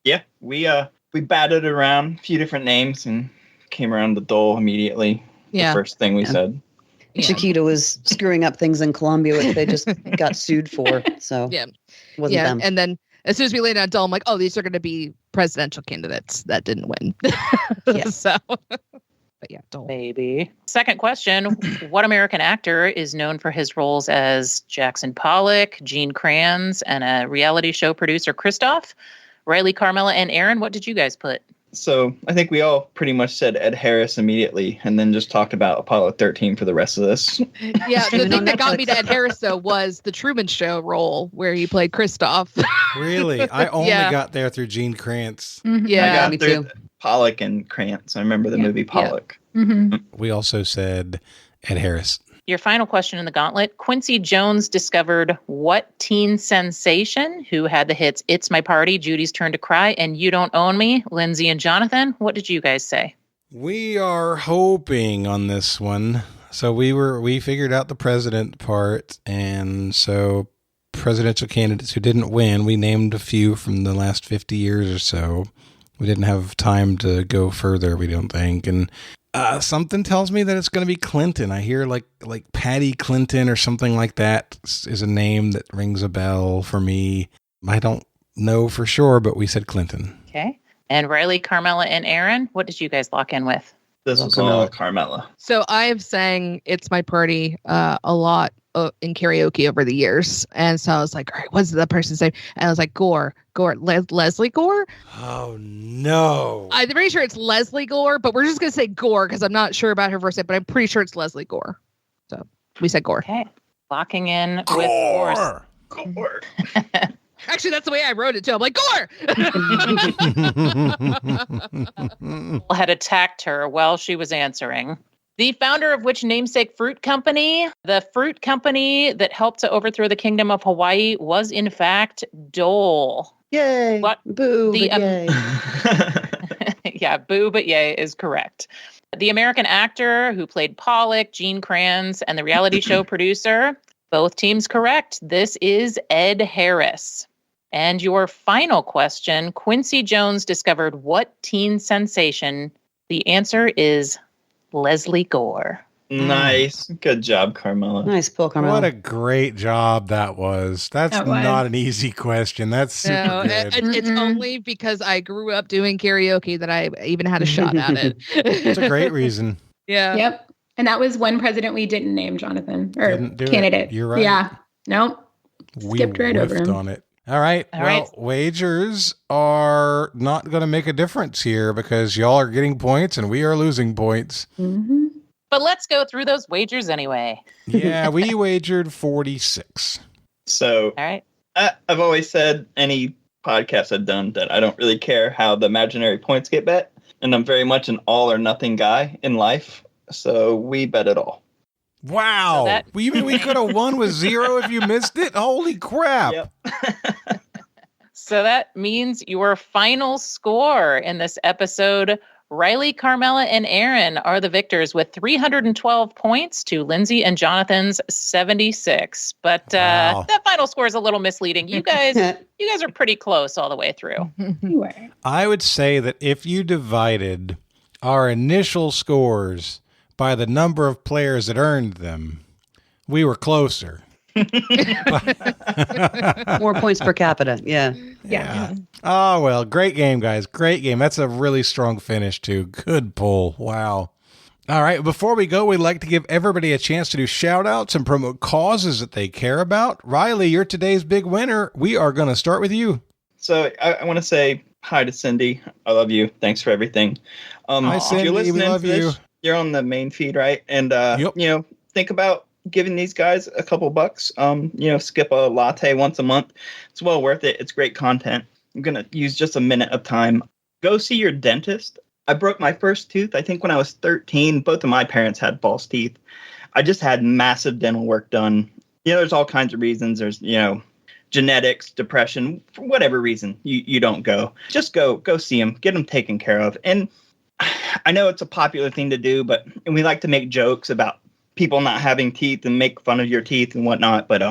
Yeah, we batted around a few different names and came around to Dole immediately. Yeah. The first thing we said. Yeah. Chiquita was screwing up things in Colombia, which they just got sued for. So Yeah. wasn't them. And then as soon as we laid on Dole, I'm like, oh, these are going to be presidential candidates that didn't win. Yeah. So, but yeah, Dole. Maybe. Second question, what American actor is known for his roles as Jackson Pollock, Gene Kranz, and a reality show producer, Christoph? Riley, Carmela, and Erin, what did you guys put? So I think we all pretty much said Ed Harris immediately and then just talked about Apollo 13 for the rest of this. Yeah, the thing that got me to Ed Harris, though, was the Truman Show role where he played Christoph. Really? I only got there through Gene Kranz. Mm-hmm. Yeah, I got through Pollock and Krantz. I remember the movie Pollock. Mm-hmm. We also said Ed Harris. Your final question in the gauntlet, Quincy Jones discovered what teen sensation who had the hits It's My Party, Judy's Turn to Cry, and You Don't Own Me? Lindsay and Jonathan, what did you guys say? We are hoping on this one. So we figured out the president part, and so presidential candidates who didn't win, we named a few from the last 50 years or so. We didn't have time to go further, we don't think. And something tells me that it's going to be Clinton. I hear like Patty Clinton or something like that is a name that rings a bell for me. I don't know for sure, but we said Clinton. Okay. And Riley, Carmela, and Erin, what did you guys lock in with? This was all Carmela. So I've sang It's My Party a lot in karaoke over the years. And so I was like, all right, what's the person's name? And I was like, Leslie Gore? Oh, no. I'm pretty sure it's Leslie Gore, but we're just going to say Gore because I'm not sure about her first name, but I'm pretty sure it's Leslie Gore. So we said Gore. Okay. Locking in with Gore. Gore. Actually, that's the way I wrote it, too. I'm like, Gore! Had attacked her while she was answering. The founder of which namesake fruit company? The fruit company that helped to overthrow the Kingdom of Hawaii was, in fact, Dole. Yay. What? Boo, but yay. Yeah, boo, but yay is correct. The American actor who played Pollock, Gene Kranz, and the reality show producer, both teams correct. This is Ed Harris. And your final question, Quincy Jones discovered what teen sensation? The answer is Leslie Gore. Nice. Good job, Carmela. Nice pull, Carmela. What a great job that was. That's not an easy question. That's super good. It's only because I grew up doing karaoke that I even had a shot at it. It's a great reason. Yeah. Yep. And that was one president we didn't name, Jonathan, or candidate. You're right. Yeah. Nope. Skipped right over him. On it. All right. Wagers are not going to make a difference here because y'all are getting points and we are losing points. Mm-hmm. But let's go through those wagers anyway. Yeah, we wagered 46. So, all right. I've always said any podcast I've done that I don't really care how the imaginary points get bet. And I'm very much an all or nothing guy in life. So we bet it all. Wow. So we could have won with 0 if you missed it. Holy crap. Yep. So that means your final score in this episode, Riley, Carmela, and Erin are the victors with 312 points to Lindsey and Jonathan's 76. But that final score is a little misleading. You guys are pretty close all the way through. You were. I would say that if you divided our initial scores by the number of players that earned them, we were closer. More points per capita. Yeah. Oh, well, great game, guys. Great game. That's a really strong finish, too. Good pull. Wow. All right. Before we go, we'd like to give everybody a chance to do shout outs and promote causes that they care about. Riley, you're today's big winner. We are going to start with you. So I want to say hi to Cindy. I love you. Thanks for everything. Hi, Cindy. If you're listening We love to this, you. You're on the main feed, right? And, think about giving these guys a couple bucks. Skip a latte once a month. It's well worth it. It's great content. I'm going to use just a minute of time. Go see your dentist. I broke my first tooth, I think, when I was 13. Both of my parents had false teeth. I just had massive dental work done. There's all kinds of reasons. There's, genetics, depression, for whatever reason you don't go. Just go see them, get them taken care of. And I know it's a popular thing to do, and we like to make jokes about people not having teeth and make fun of your teeth and whatnot. But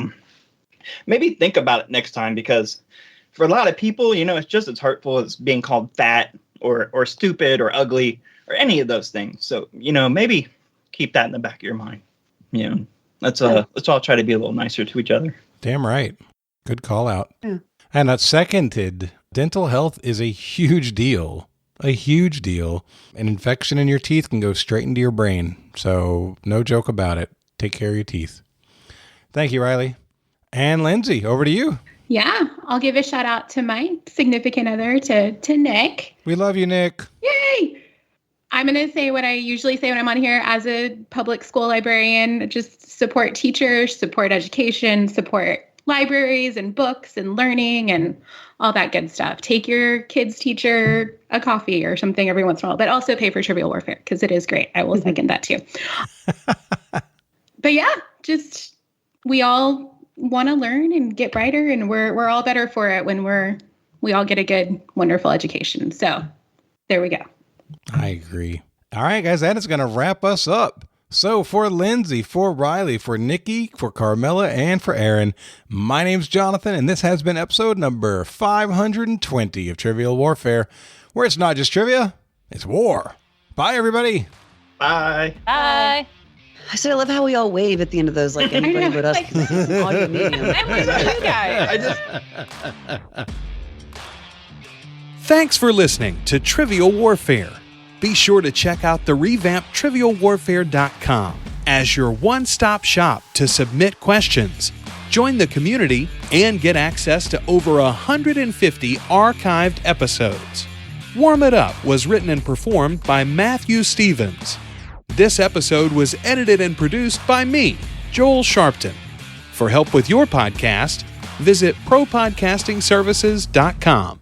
maybe think about it next time, because for a lot of people, it's just as hurtful as being called fat or stupid or ugly or any of those things. So, maybe keep that in the back of your mind. Let's all try to be a little nicer to each other. Damn right. Good call out. Yeah. And that's seconded. Dental health is a huge deal. A huge deal. An infection in your teeth can go straight into your brain. So no joke about it. Take care of your teeth. Thank you, Riley. And Lindsey, over to you. Yeah, I'll give a shout out to my significant other, to Nick. We love you, Nick. Yay! I'm going to say what I usually say when I'm on here as a public school librarian. Just support teachers, support education, support libraries and books and learning and all that good stuff. Take your kid's teacher a coffee or something every once in a while, but also pay for Trivial Warfare because it is great. I will second that too. But yeah, just we all want to learn and get brighter, and we're all better for it when we all get a good, wonderful education. So there we go. I agree. All right, guys, that is going to wrap us up. So for Lindsey, for Riley, for Nikki, for Carmela, and for Erin, my name's Jonathan, and this has been episode number 520 of Trivial Warfare, where it's not just trivia, it's war. Bye, everybody. Bye. Bye. I said I love how we all wave at the end of those, like anybody but us. Audio medium. You guys. Thanks for listening to Trivial Warfare. Be sure to check out the revamped TrivialWarfare.com as your one-stop shop to submit questions, join the community, and get access to over 150 archived episodes. Warm It Up was written and performed by Matthew Stevens. This episode was edited and produced by me, Joel Sharpton. For help with your podcast, visit ProPodcastingServices.com.